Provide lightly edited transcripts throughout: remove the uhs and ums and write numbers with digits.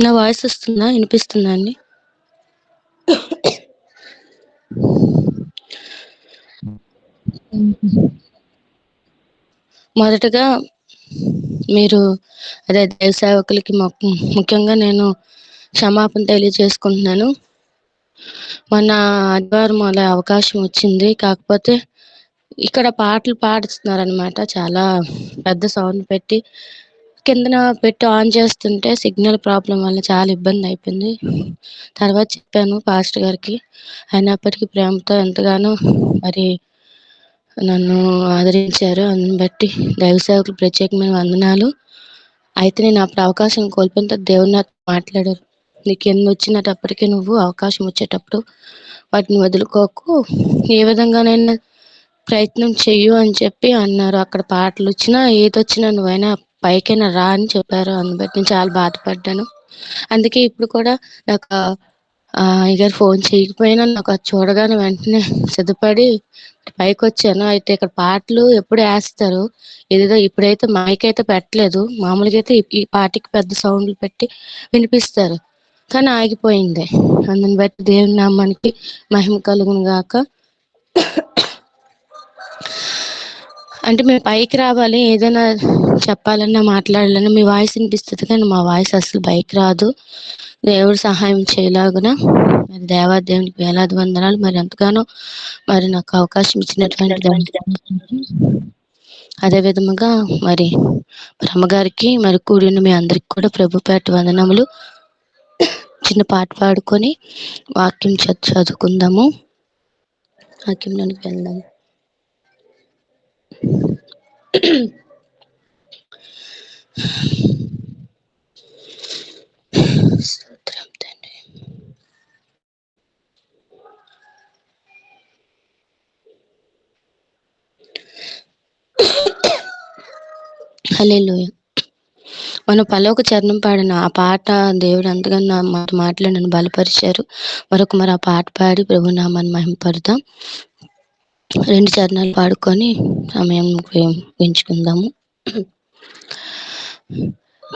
నా వాయిస్ వస్తుందా? వినిపిస్తుందా అండి? మొదటగా మీరు దైవ సేవకులకి ముఖ్యంగా నేను క్షమాపణ తెలియజేసుకుంటున్నాను. మొన్న ఆదివారం అలా అవకాశం వచ్చింది. కాకపోతే ఇక్కడ పాటలు పాడుతున్నారనమాట. చాలా పెద్ద సౌండ్ పెట్టి కిందన పెట్టి ఆన్ చేస్తుంటే సిగ్నల్ ప్రాబ్లం వల్ల చాలా ఇబ్బంది అయిపోయింది. తర్వాత చెప్పాను పాస్టర్ గారికి. అయినప్పటికీ ప్రేమతో ఎంతగానో మరి నన్ను ఆదరించారు. అందుని బట్టి దైవ సేవకులకు ప్రత్యేకమైన వందనాలు. అయితే నేను అప్పుడు అవకాశం కోల్పోయిన తర్వాత దేవుడు నాతో మాట్లాడారు. నీకు ఎన్ని వచ్చినప్పటికీ నువ్వు అవకాశం వచ్చేటప్పుడు వాటిని వదులుకోకు, ఏ విధంగానైనా ప్రయత్నం చెయ్యు అని చెప్పి అన్నారు. అక్కడ పాటలు వచ్చినా ఏదొచ్చినా నువ్వైనా పైకైనా రా అని చెప్పారు. అందుని బట్టి నేను చాలా బాధపడ్డాను. అందుకే ఇప్పుడు కూడా నాకు అయ్యగారు ఫోన్ చేయకపోయినా నాకు అది చూడగానే వెంటనే సిద్ధపడి పైకి వచ్చాను. అయితే ఇక్కడ పాటలు ఎప్పుడు వేస్తారు, ఏదేదో ఇప్పుడైతే మైక్ అయితే పెట్టలేదు. మామూలుగా అయితే ఈ పాటకి పెద్ద సౌండ్లు పెట్టి వినిపిస్తారు, కానీ ఆగిపోయింది. అందుని బట్టి దేవుని నామానికి మహిమ కలుగును గాక. అంటే మేము పైకి రావాలి, ఏదైనా చెప్పాలన్నా మాట్లాడాలన్నా మీ వాయిస్ వినిపిస్తుంది, కానీ మా వాయిస్ అసలు పైకి రాదు. దేవుడు సహాయం చేయలాగున మరి దేవాదేవునికి వేలాది వందనాలు. మరి ఎంతగానో మరి నాకు అవకాశం ఇచ్చినటువంటి అదే విధముగా మరి అమ్మగారికి మరి కూడిన మీ అందరికి కూడా ప్రభుపేట వందనములు. చిన్న పాట పాడుకొని వాక్యం చదువుకుందాము. వాక్యంలోనికి వెళ్దాము. స్తోత్రం తండ్రి. హల్లెలూయా. మన పలోక చరణం పాడిన ఆ పాట దేవుడు ఎంతగానో మాటలు నన్ను బలపరిచారు. మరి ఆ పాట పాడి ప్రభు నామాన్ని మహిమపడదాం. 2 చరణాలు పాడుకొని సమయం పెంచుకుందాము.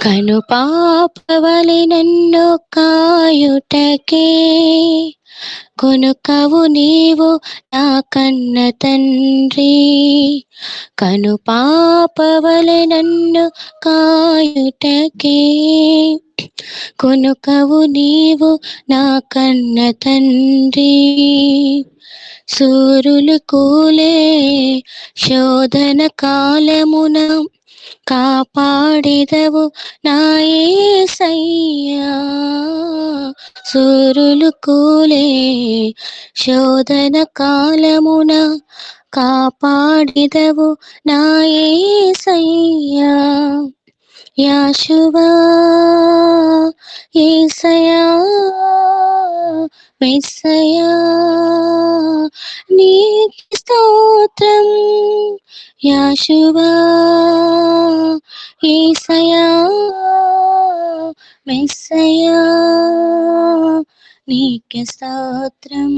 కను పాపవలె నన్ను కాయుటకే కొనుకవు నీవు నా కన్న తండ్రి. కను పాపవలె నన్ను కాయుటకే కొనుకవు నీవు నా కన్న తండ్రి. సూరులు కూలే శోధన కాలమున కాపాడిదవు నా యేసయ్యా. సూరులు కూలే శోధన కాలమున కాపాడిదవు నా యేసయ్యా. యాషువా యేసయ్యా మెస్సయ్యా నీకు స్తోత్రం. యాషువా యేసయ్యా మెస్సయ్యా నీకు స్తోత్రం.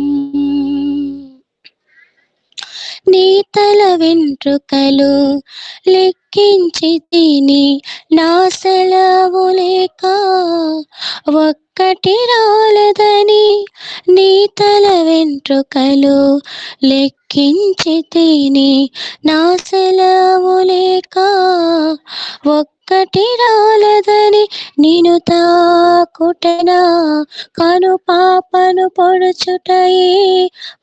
నీ తల వెంట్రుకలు లెక్కించి తిని నా సెలవు లేక ఒక్కటి రాలదని. నీ తల వెంట్రుకలు లెక్కించి తిని నా సెలవు లేక ఒక్కటి రాలదని. నిన్ను తాకుటనా కను పాపను పొడుచుటయే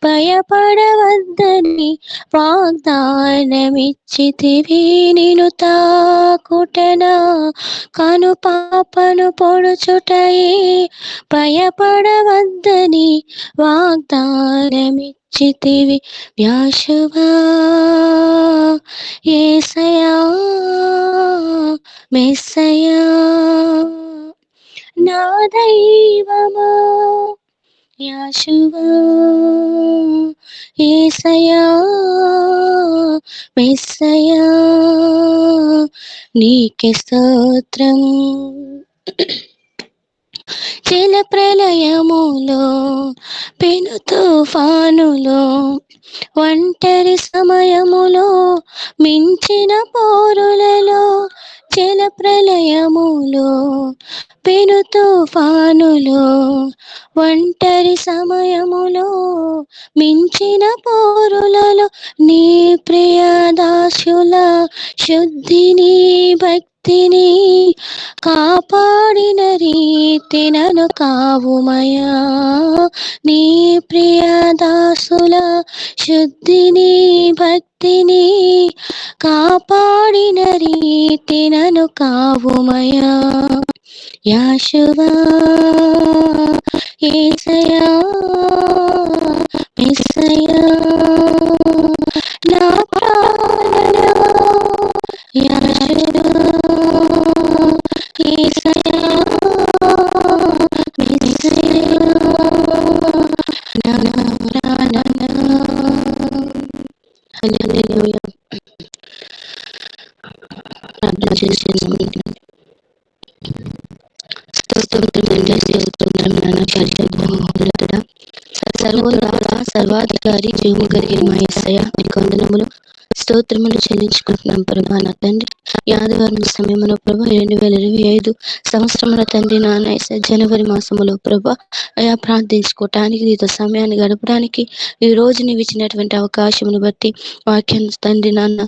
భయపడవద్దని వాగ్దానమిచ్చితివి. నిన్ను తాకుటనా కను పాపను పొడుచుటయే భయపడవద్దని వాగ్దానమిచ్చితివి. యాషువా యేసయ్యా మెస్సయ్యా నా దైవమా. యాషువా యేసయ్యా మెస్సయ్యా నీకే స్తోత్రం. జల ప్రళయములో పెను తుఫానులో ఒంటరి సమయములో మించిన పోరులలో జల ప్రళయములో పెను తుఫానులో ఒంటరి సమయములో మించిన పోరులలో నీ ప్రియదాసుల శుద్ధిని భక్తిని కాపాడిన రీతి నన్ను కావుమయా. నీ ప్రియదాసుల శుద్ధిని భక్తిని కాపాడిన రీతి నన్ను కావుమయా. యాషువా యేసయ్యా మెస్సయ్యా నా ప్రాణనా యాషువా యేసయ్యా మెస్సయ్యా నా ప్రాణనా. హల్లెలూయా. ప్రార్థన చేస్తున్నాము. సర్వోన్నతుడా, సర్వాధికారి, జీవము కలిగిన మా యేసయ్యా నీకు వందనములు స్తోత్రములు చెల్లించుకుంటున్నాం ప్రభా. నా తండ్రి ఈ ఆదివారం సమయములో ప్రభా 2025 సంవత్సరముల తండ్రి నాన్న యేసయ్య జనవరి మాసములో ప్రభా అయా ప్రార్థించుకోవటానికి నీతో సమయాన్ని గడపడానికి ఈ రోజు నీవు ఇచ్చినటువంటి అవకాశమును బట్టి వాక్యం తండ్రి నాన్న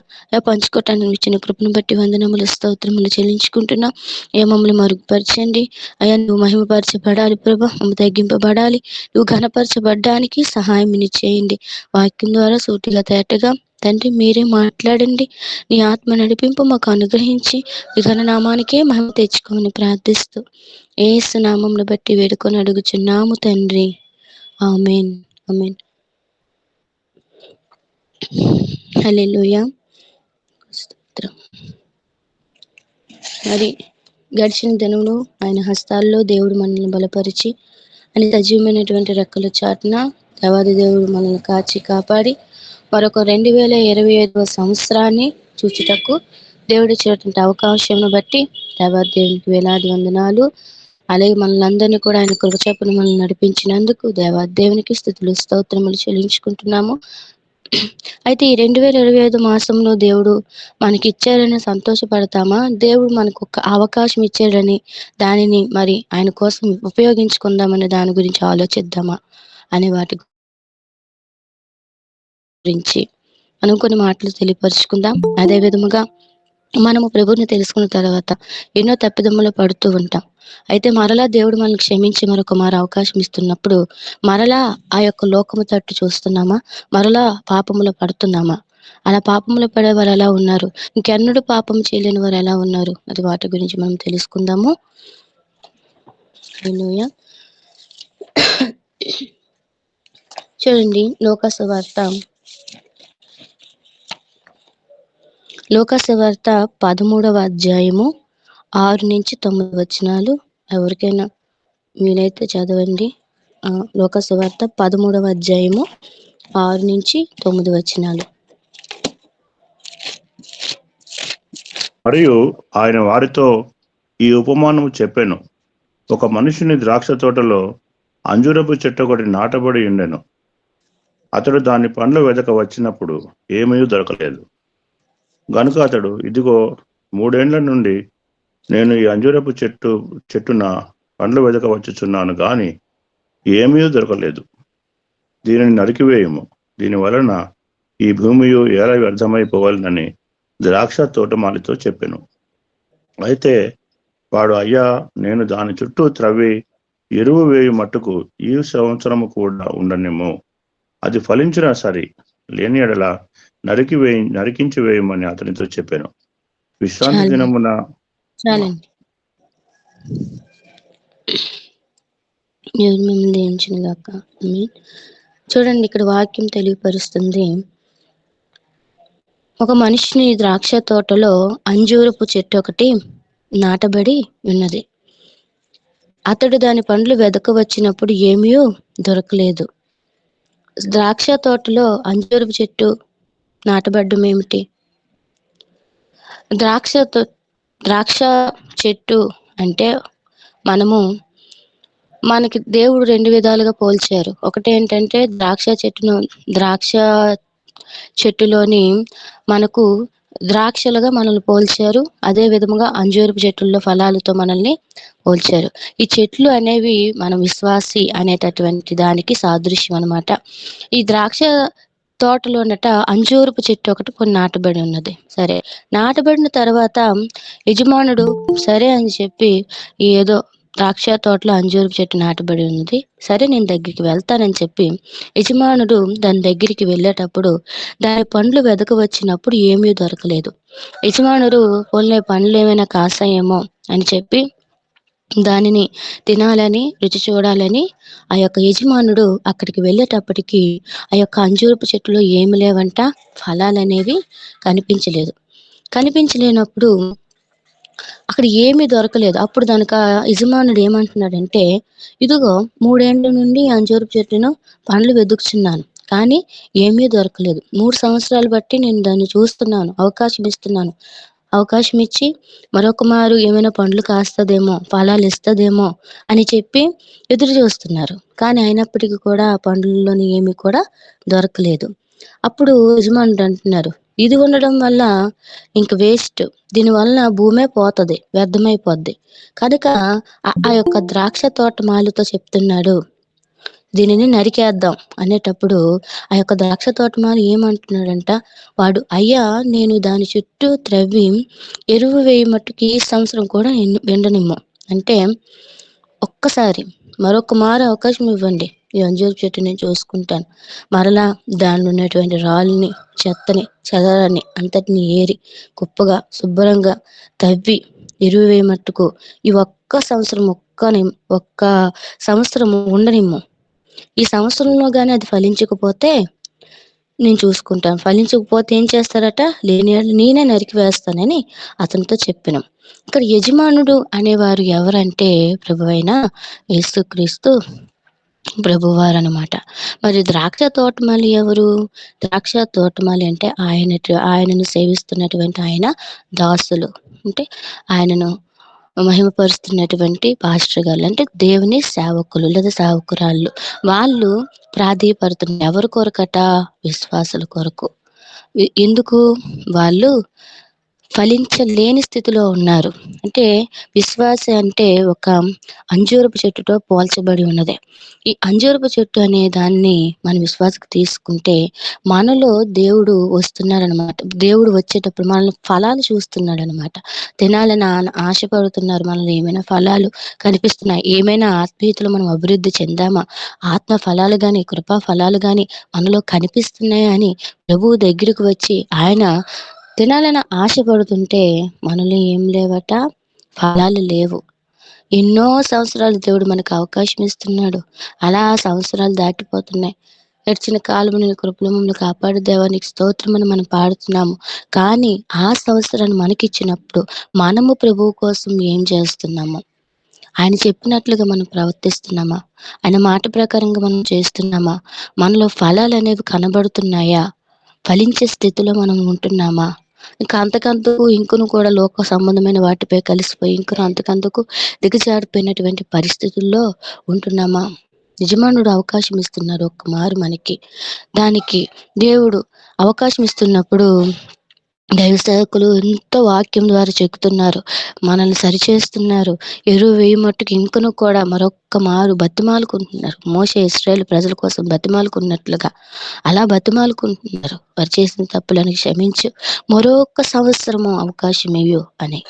పంచుకోవటానికి ఇచ్చిన కృపను బట్టి వందనములు స్తోత్రములు చెల్లించుకుంటున్నాం. ఏ మమ్మల్ని మరుగుపరచండి అయ్యా. నువ్వు మహిమపరచబడాలి ప్రభా, మమ్మ తగ్గింపబడాలి. నువ్వు ఘనపరచబడ్డానికి సహాయం చేయండి. వాక్యం ద్వారా సూటిగా తేటగా తండ్రి మీరే మాట్లాడండి. నీ ఆత్మ నడిపింపు మాకు అనుగ్రహించి ఈ ఘననామానికే మహిమ తెచ్చుకోమని ప్రార్థిస్తూ యేసు నామమును బట్టి వేడుకొని అడుగుచున్నాము తండ్రి. ఆమేన్. ఆమేన్. హల్లెలూయా. స్తోత్రం. మరి గడిచిన దినములు ఆయన హస్తాల్లో దేవుడు మనల్ని బలపరిచి అని సజీవమైనటువంటి రెక్కల చాటున దేవాది దేవుడు మనల్ని కాచి కాపాడి మరొక 2025 సంవత్సరాన్ని చూచుటకు దేవుడు ఇచ్చినటువంటి అవకాశంను బట్టి దేవాది దేవునికి వేలాది వందనాలు. అలాగే మనల్ని కూడా ఆయన కృపచొప్పున మనల్ని నడిపించినందుకు దేవాది దేవునికి స్తుతులు స్తోత్రములు చెల్లించుకుంటున్నాము. అయితే ఈ 2025 మాసంలో దేవుడు మనకి ఇచ్చారని సంతోషపడతామా? దేవుడు మనకు ఒక అవకాశం ఇచ్చాడని దానిని మరి ఆయన కోసం ఉపయోగించుకుందామని దాని గురించి ఆలోచిద్దామా అనే వాటి గురించి మనం కొన్ని మాటలు తెలియపరుచుకుందాం. అదే విధముగా మనము ప్రభువుని తెలుసుకున్న తర్వాత ఎన్నో తప్పిదమ్ములు పడుతూ ఉంటాం. అయితే మరలా దేవుడు మనల్ని క్షమించి మరొక అవకాశం ఇస్తున్నప్పుడు మరలా ఆ యొక్క లోకము తట్టు చూస్తున్నామా? మరలా పాపములో పడుతున్నామా? అలా పాపములో పడే వారు ఎలా ఉన్నారు? ఇంకెన్నడూ పాపం చేయలేని వారు ఎలా ఉన్నారు? అది వాటి గురించి మనం తెలుసుకుందాము. హల్లెలూయా. చూడండి, లోకాసువార్త 13వ అధ్యాయము 6-9 వచనాలు. ఎవరికైనా వీలైతే చదవండి. లోకాసువార్త 13వ అధ్యాయము 6-9 వచనాలు. మరియు ఆయన వారితో ఈ ఉపమానము చెప్పెను. ఒక మనుషుని ద్రాక్ష తోటలో అంజూరపు చెట్టు ఒకటి నాటబడి ఉండెను. అతడు దాని పండ్లు వెదక వచ్చినప్పుడు ఏమీ దొరకలేదు. గనుక అతడు, ఇదిగో 3 ఏండ్ల నుండి నేను ఈ అంజూరపు చెట్టున పండ్లు వెదక వచ్చుచున్నాను, గాని ఏమీ దొరకలేదు. దీనిని నరికివేయము, దీని వలన ఈ భూమియు ఎలా వ్యర్థమైపోవాలని ద్రాక్ష తోటమాలితో చెప్పెను. అయితే వాడు, అయ్యా, నేను దాని చుట్టూ త్రవ్వి ఎరువు వేయు మట్టుకు ఈ సంవత్సరము కూడా ఉండనేమో. అది ఫలించినా సరి, లేని ఎడల నరికించి వేయమని అతనితో చెప్పాను. విశ్రాంతి దినమున చూడండి, ఇక్కడ వాక్యం తెలియపరుస్తుంది. ఒక మనిషిని ద్రాక్ష తోటలో అంజూరపు చెట్టు ఒకటి నాటబడి ఉన్నది. అతడు దాని పండ్లు వెదక వచ్చినప్పుడు ఏమీ దొరకలేదు. ద్రాక్ష తోటలో అంజూరపు చెట్టు నాటబడ్డం ఏమిటి? ద్రాక్ష చెట్టు అంటే మనకి దేవుడు 2 విధాలుగా పోల్చారు. ఒకటి ఏంటంటే ద్రాక్ష చెట్టులోని మనకు ద్రాక్షలుగా మనల్ని పోల్చారు. అదే విధముగా అంజూరపు చెట్టుల్లో ఫలాలతో మనల్ని పోల్చారు. ఈ చెట్లు అనేవి మనం విశ్వాసి అనేటటువంటి దానికి సాదృశ్యం అన్నమాట. ఈ ద్రాక్ష తోటలోనట అంజూరపు చెట్టు ఒకటి కొన్ని నాటబడి ఉన్నది. సరే, నాటబడిన తర్వాత యజమానుడు సరే అని చెప్పి ఏదో ద్రాక్ష తోటలో అంజూరపు చెట్టు నాటబడి ఉన్నది. సరే, నేను దగ్గరికి వెళ్తానని చెప్పి యజమానుడు దాని దగ్గరికి వెళ్ళేటప్పుడు దాని పండ్లు వెదక వచ్చినప్పుడు ఏమీ దొరకలేదు. యజమానుడు పోన్లే పండ్లు ఏమైనా కాసాయేమో అని చెప్పి దానిని తినాలని, రుచి చూడాలని ఆ యొక్క యజమానుడు అక్కడికి వెళ్ళేటప్పటికి ఆ యొక్క అంజూరపు చెట్టులో ఏమి లేవంట, ఫలాలనేవి కనిపించలేదు. కనిపించలేనప్పుడు అక్కడ ఏమీ దొరకలేదు. అప్పుడు దానికి యజమానుడు ఏమంటున్నాడంటే, ఇదిగో 3 ఏండ్ల నుండి ఈ అంజూరపు చెట్టును పండ్లు వెదుకుచున్నాను. కానీ ఏమీ దొరకలేదు. 3 సంవత్సరాలు బట్టి నేను దాన్ని చూస్తున్నాను. అవకాశం ఇస్తున్నాను. అవకాశం ఇచ్చి మరొక మారు ఏమైనా పండ్లు కాస్తదేమో, ఫలాలు ఇస్తదేమో అని చెప్పి ఎదురు చూస్తున్నారు. కానీ అయినప్పటికీ కూడా ఆ పండ్లలోని ఏమీ కూడా దొరకలేదు. అప్పుడు యజమానుడు అంటున్నారు, ఇది ఉండడం వల్ల ఇంక వేస్ట్. దీనివలన భూమే పోతది. వ్యర్థమైపోద్ది. కనుక ఆ యొక్క ద్రాక్ష తోట మాలితో చెప్తున్నాడు, దీనిని నరికేద్దాం అనేటప్పుడు ఆ యొక్క ద్రాక్ష తోటమాలి ఏమంటున్నాడంట, వాడు అయ్యా నేను దాని చుట్టూ త్రవ్వి ఎరువు వేయి మట్టుకి ఈ సంవత్సరం కూడా ఎండనిమ్ము అంటే, ఒక్కసారి మరొక మారు అవకాశం ఇవ్వండి. ఈ అంజూరపు చెట్టు నేను చూసుకుంటాను. మరలా దానిలో ఉన్నటువంటి రాళ్ళని, చెత్తని, చెదారాన్ని అంతటిని ఏరి కుప్పగా శుభ్రంగా తవ్వి ఎరువు వేయి మట్టుకు ఈ ఒక్క సంవత్సరం ఉండనిమ్ము. ఈ సంవత్సరంలో గాని అది ఫలించకపోతే నేను చూసుకుంటాను. ఫలించకపోతే ఏం చేస్తారట, లేని యెడల నేనే నరికి వేస్తానని అతనితో చెప్పెను. ఇక్కడ యజమానుడు అనేవారు ఎవరంటే ప్రభువైన యేసుక్రీస్తు ప్రభువారనమాట. మరి ద్రాక్ష తోటమాలి ఎవరు? ద్రాక్ష తోటమాలి అంటే ఆయనను సేవిస్తున్నటువంటి ఆయన దాసులు. అంటే ఆయనను మహిమపరుస్తున్నటువంటి పాస్టర్ గారు, అంటే దేవుని సేవకులు లేదా సేవకురాళ్ళు. వాళ్ళు ప్రాధేయపడుతున్నారు ఎవరి కొరకట? విశ్వాసుల కొరకు. ఎందుకు? వాళ్ళు ఫలించలేని స్థితిలో ఉన్నారు. అంటే విశ్వాస అంటే ఒక అంజూరపు చెట్టుతో పోల్చబడి ఉన్నది. ఈ అంజూరపు చెట్టు అనే దాన్ని మన విశ్వాసకు తీసుకుంటే మనలో దేవుడు వస్తున్నారనమాట. దేవుడు వచ్చేటప్పుడు మనల్ని ఫలాలు చూస్తున్నాడనమాట. తినాలని ఆశపడుతున్నారు. మనలో ఏమైనా ఫలాలు కనిపిస్తున్నాయి, ఏమైనా ఆత్మీయతలో మనం అభివృద్ధి చెందామా, ఆత్మ ఫలాలు గాని, కృపా ఫలాలు గాని మనలో కనిపిస్తున్నాయా అని ప్రభువు దగ్గరికి వచ్చి ఆయన తినాలని ఆశపడుతుంటే మనలో ఏం లేవట, ఫలాలు లేవు. ఎన్నో సంవత్సరాలు దేవుడు మనకు అవకాశం ఇస్తున్నాడు. అలా సంవత్సరాలు దాటిపోతున్నాయి. గడిచిన కాలము నీ కృపలో మమ్మల్ని కాపాడు దేవా, నీకు స్తోత్రమని మనం పాడుతున్నాము. కానీ ఆ సంవత్సరాన్ని మనకిచ్చినప్పుడు మనము ప్రభువు కోసం ఏం చేస్తున్నాము? ఆయన చెప్పినట్లుగా మనం ప్రవర్తిస్తున్నామా? ఆయన మాట ప్రకారంగా మనం చేస్తున్నామా? మనలో ఫలాలు అనేవి కనబడుతున్నాయా? ఫలించే స్థితిలో మనం ఉంటున్నామా? ఇంకా అంతకంతకు ఇంకను కూడా లోక సంబంధమైన వాటిపై కలిసిపోయి ఇంకను అంతకంతకు దిగజారిపోయినటువంటి పరిస్థితుల్లో ఉంటున్నామా? యజమానుడు అవకాశం ఇస్తున్నారు ఒక్క మారు మనకి. దానికి దేవుడు అవకాశం ఇస్తున్నప్పుడు దైవ సేవకులు ఎంతో వాక్యం ద్వారా చెక్కుతున్నారు, మనల్ని సరిచేస్తున్నారు. ఎరువు వేయి మట్టుకు ఇంకను కూడా మరొక్క మారు బతిమాలుకుంటున్నారు. మోషే ఇశ్రాయేలు ప్రజల కోసం బతిమాలుకున్నట్లుగా అలా బతిమాలుకుంటున్నారు. వారు చేసిన తప్పులను క్షమించు, మరొక సంవత్సరము అవకాశం ఇవ్వు అని.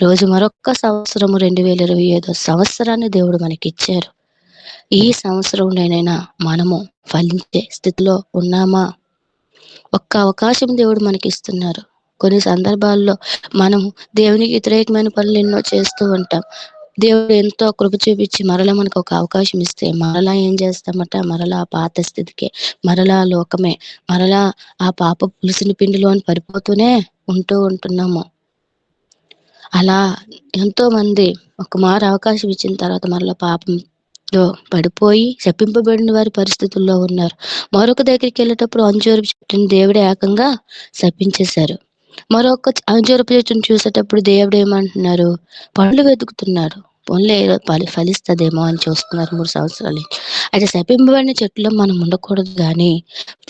రోజు మరొక్క సంవత్సరము 2025 సంవత్సరాన్ని దేవుడు మనకిచ్చారు. ఈ సంవత్సరంలోనైనా మనము ఫలించే స్థితిలో ఉన్నామా? ఒక్క అవకాశం దేవుడు మనకి ఇస్తున్నారు. కొన్ని సందర్భాల్లో మనం దేవునికి వ్యతిరేకమైన పనులు ఎన్నో చేస్తూ ఉంటాం. దేవుడు ఎంతో కృప చూపించి మరలా మనకు ఒక అవకాశం ఇస్తే మరలా ఏం చేస్తామట, మరలా ఆ పాత స్థితికే, మరలా లోకమే, మరలా ఆ పాప పులిసిన పిండిలో పడిపోతూనే ఉంటున్నాము. అలా ఎంతో మంది ఒక మారు అవకాశం ఇచ్చిన తర్వాత మరలా పాపంలో పడిపోయి శపింపబడిన వారి పరిస్థితుల్లో ఉన్నారు. మరొక దగ్గరికి వెళ్ళేటప్పుడు అంజూరపు చెట్టుని దేవుడే ఏకంగా శపించేశారు. మరొక అంజూరపు చెట్టును చూసేటప్పుడు దేవుడు ఏమంటున్నారు, పండ్లు వెతుకుతున్నారు. పోన్లే ఏదో ఫలిస్తదేమో అని చూస్తున్నారు 3 సంవత్సరాలు. అయితే శపింపబడిన చెట్టులో మనం ఉండకూడదు గానీ,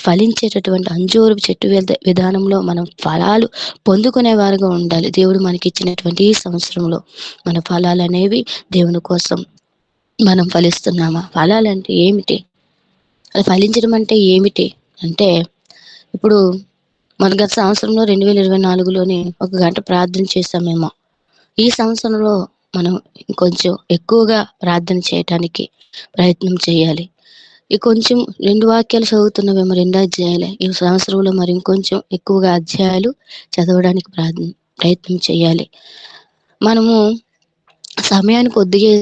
ఫలించేటటువంటి అంజూరపు చెట్టు విధానంలో మనం ఫలాలు పొందుకునేవారుగా ఉండాలి. దేవుడు మనకిచ్చినటువంటి ఈ సంవత్సరంలో మన ఫలాలనేవి దేవుని కోసం మనం ఫలిస్తున్నామా? ఫలాలంటే ఏమిటి? అది ఫలించడం అంటే ఏమిటి? అంటే ఇప్పుడు మన గత సంవత్సరంలో 2024లోని ఒక గంట ప్రార్థన చేశామేమో. ఈ సంవత్సరంలో మనం ఇంకొంచెం ఎక్కువగా ప్రార్థన చేయటానికి ప్రయత్నం చేయాలి. కొంచెం 2 వాక్యాలు చదువుతున్నామేమో, 2 అధ్యాయాలే. ఈ సంవత్సరంలో మరి ఇంకొంచెం ఎక్కువగా అధ్యాయాలు చదవడానికి ప్రయత్నం చేయాలి. మనము సమయాన్ని కొద్దిగా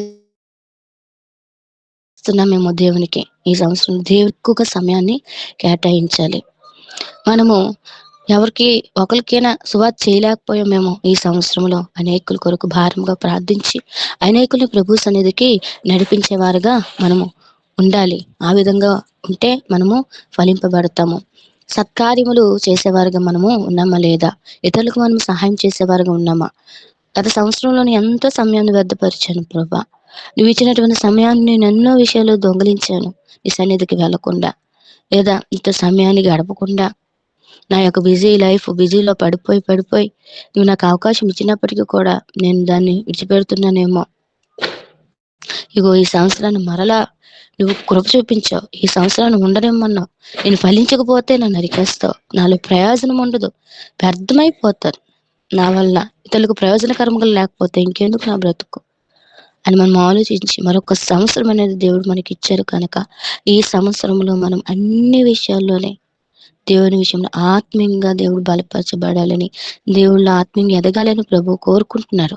ఇస్తున్నామేమో దేవునికి. ఈ సంవత్సరం దేవునికి ఎక్కువగా సమయాన్ని కేటాయించాలి. మనము ఎవరికి ఒకరికైనా సువార్త చేయలేకపోయామేమో ఈ సంవత్సరంలో. అనేకుల కొరకు భారంగా ప్రార్థించి అనేకుల్ని ప్రభు సన్నిధికి నడిపించేవారుగా మనము ఉండాలి. ఆ విధంగా ఉంటే మనము ఫలింపబడతాము. సత్కార్యములు చేసేవారుగా మనము ఉన్నామా లేదా? ఇతరులకు మనం సహాయం చేసేవారుగా ఉన్నామా? గత సంవత్సరంలో నేను ఎంతో సమయాన్ని వ్యర్థపరిచాను ప్రభా. నువ్వు ఇచ్చినటువంటి సమయాన్ని నేను ఎన్నో విషయాలు దొంగిలించాను. నీ సన్నిధికి వెళ్లకుండా, లేదా ఇంత సమయాన్ని గడపకుండా, నా యొక్క బిజీలో పడిపోయి నువ్వు నాకు అవకాశం ఇచ్చినప్పటికీ కూడా నేను దాన్ని విడిచిపెడుతున్నానేమో. ఇగో ఈ సంవత్సరాన్ని మరలా నువ్వు కృప చూపించావు. ఈ సంవత్సరాన్ని ఉండనిమ్మన్నావు. నేను ఫలించకపోతే నన్ను నరికేస్తావు. నాలో ప్రయోజనం ఉండదు, వ్యర్థమైపోతాను. నా వల్ల ఇతరులకు ప్రయోజనకరంగా లేకపోతే ఇంకెందుకు నా బ్రతుకు అని మనం ఆలోచించి, మరొక సంవత్సరం అనేది దేవుడు మనకి ఇచ్చారు కనుక ఈ సంవత్సరంలో మనం అన్ని విషయాల్లోనే దేవుని విషయంలో ఆత్మీయంగా దేవుడు బలపరచబడాలని, దేవుళ్ళు ఆత్మీయంగా ఎదగాలని ప్రభు కోరుకుంటున్నారు.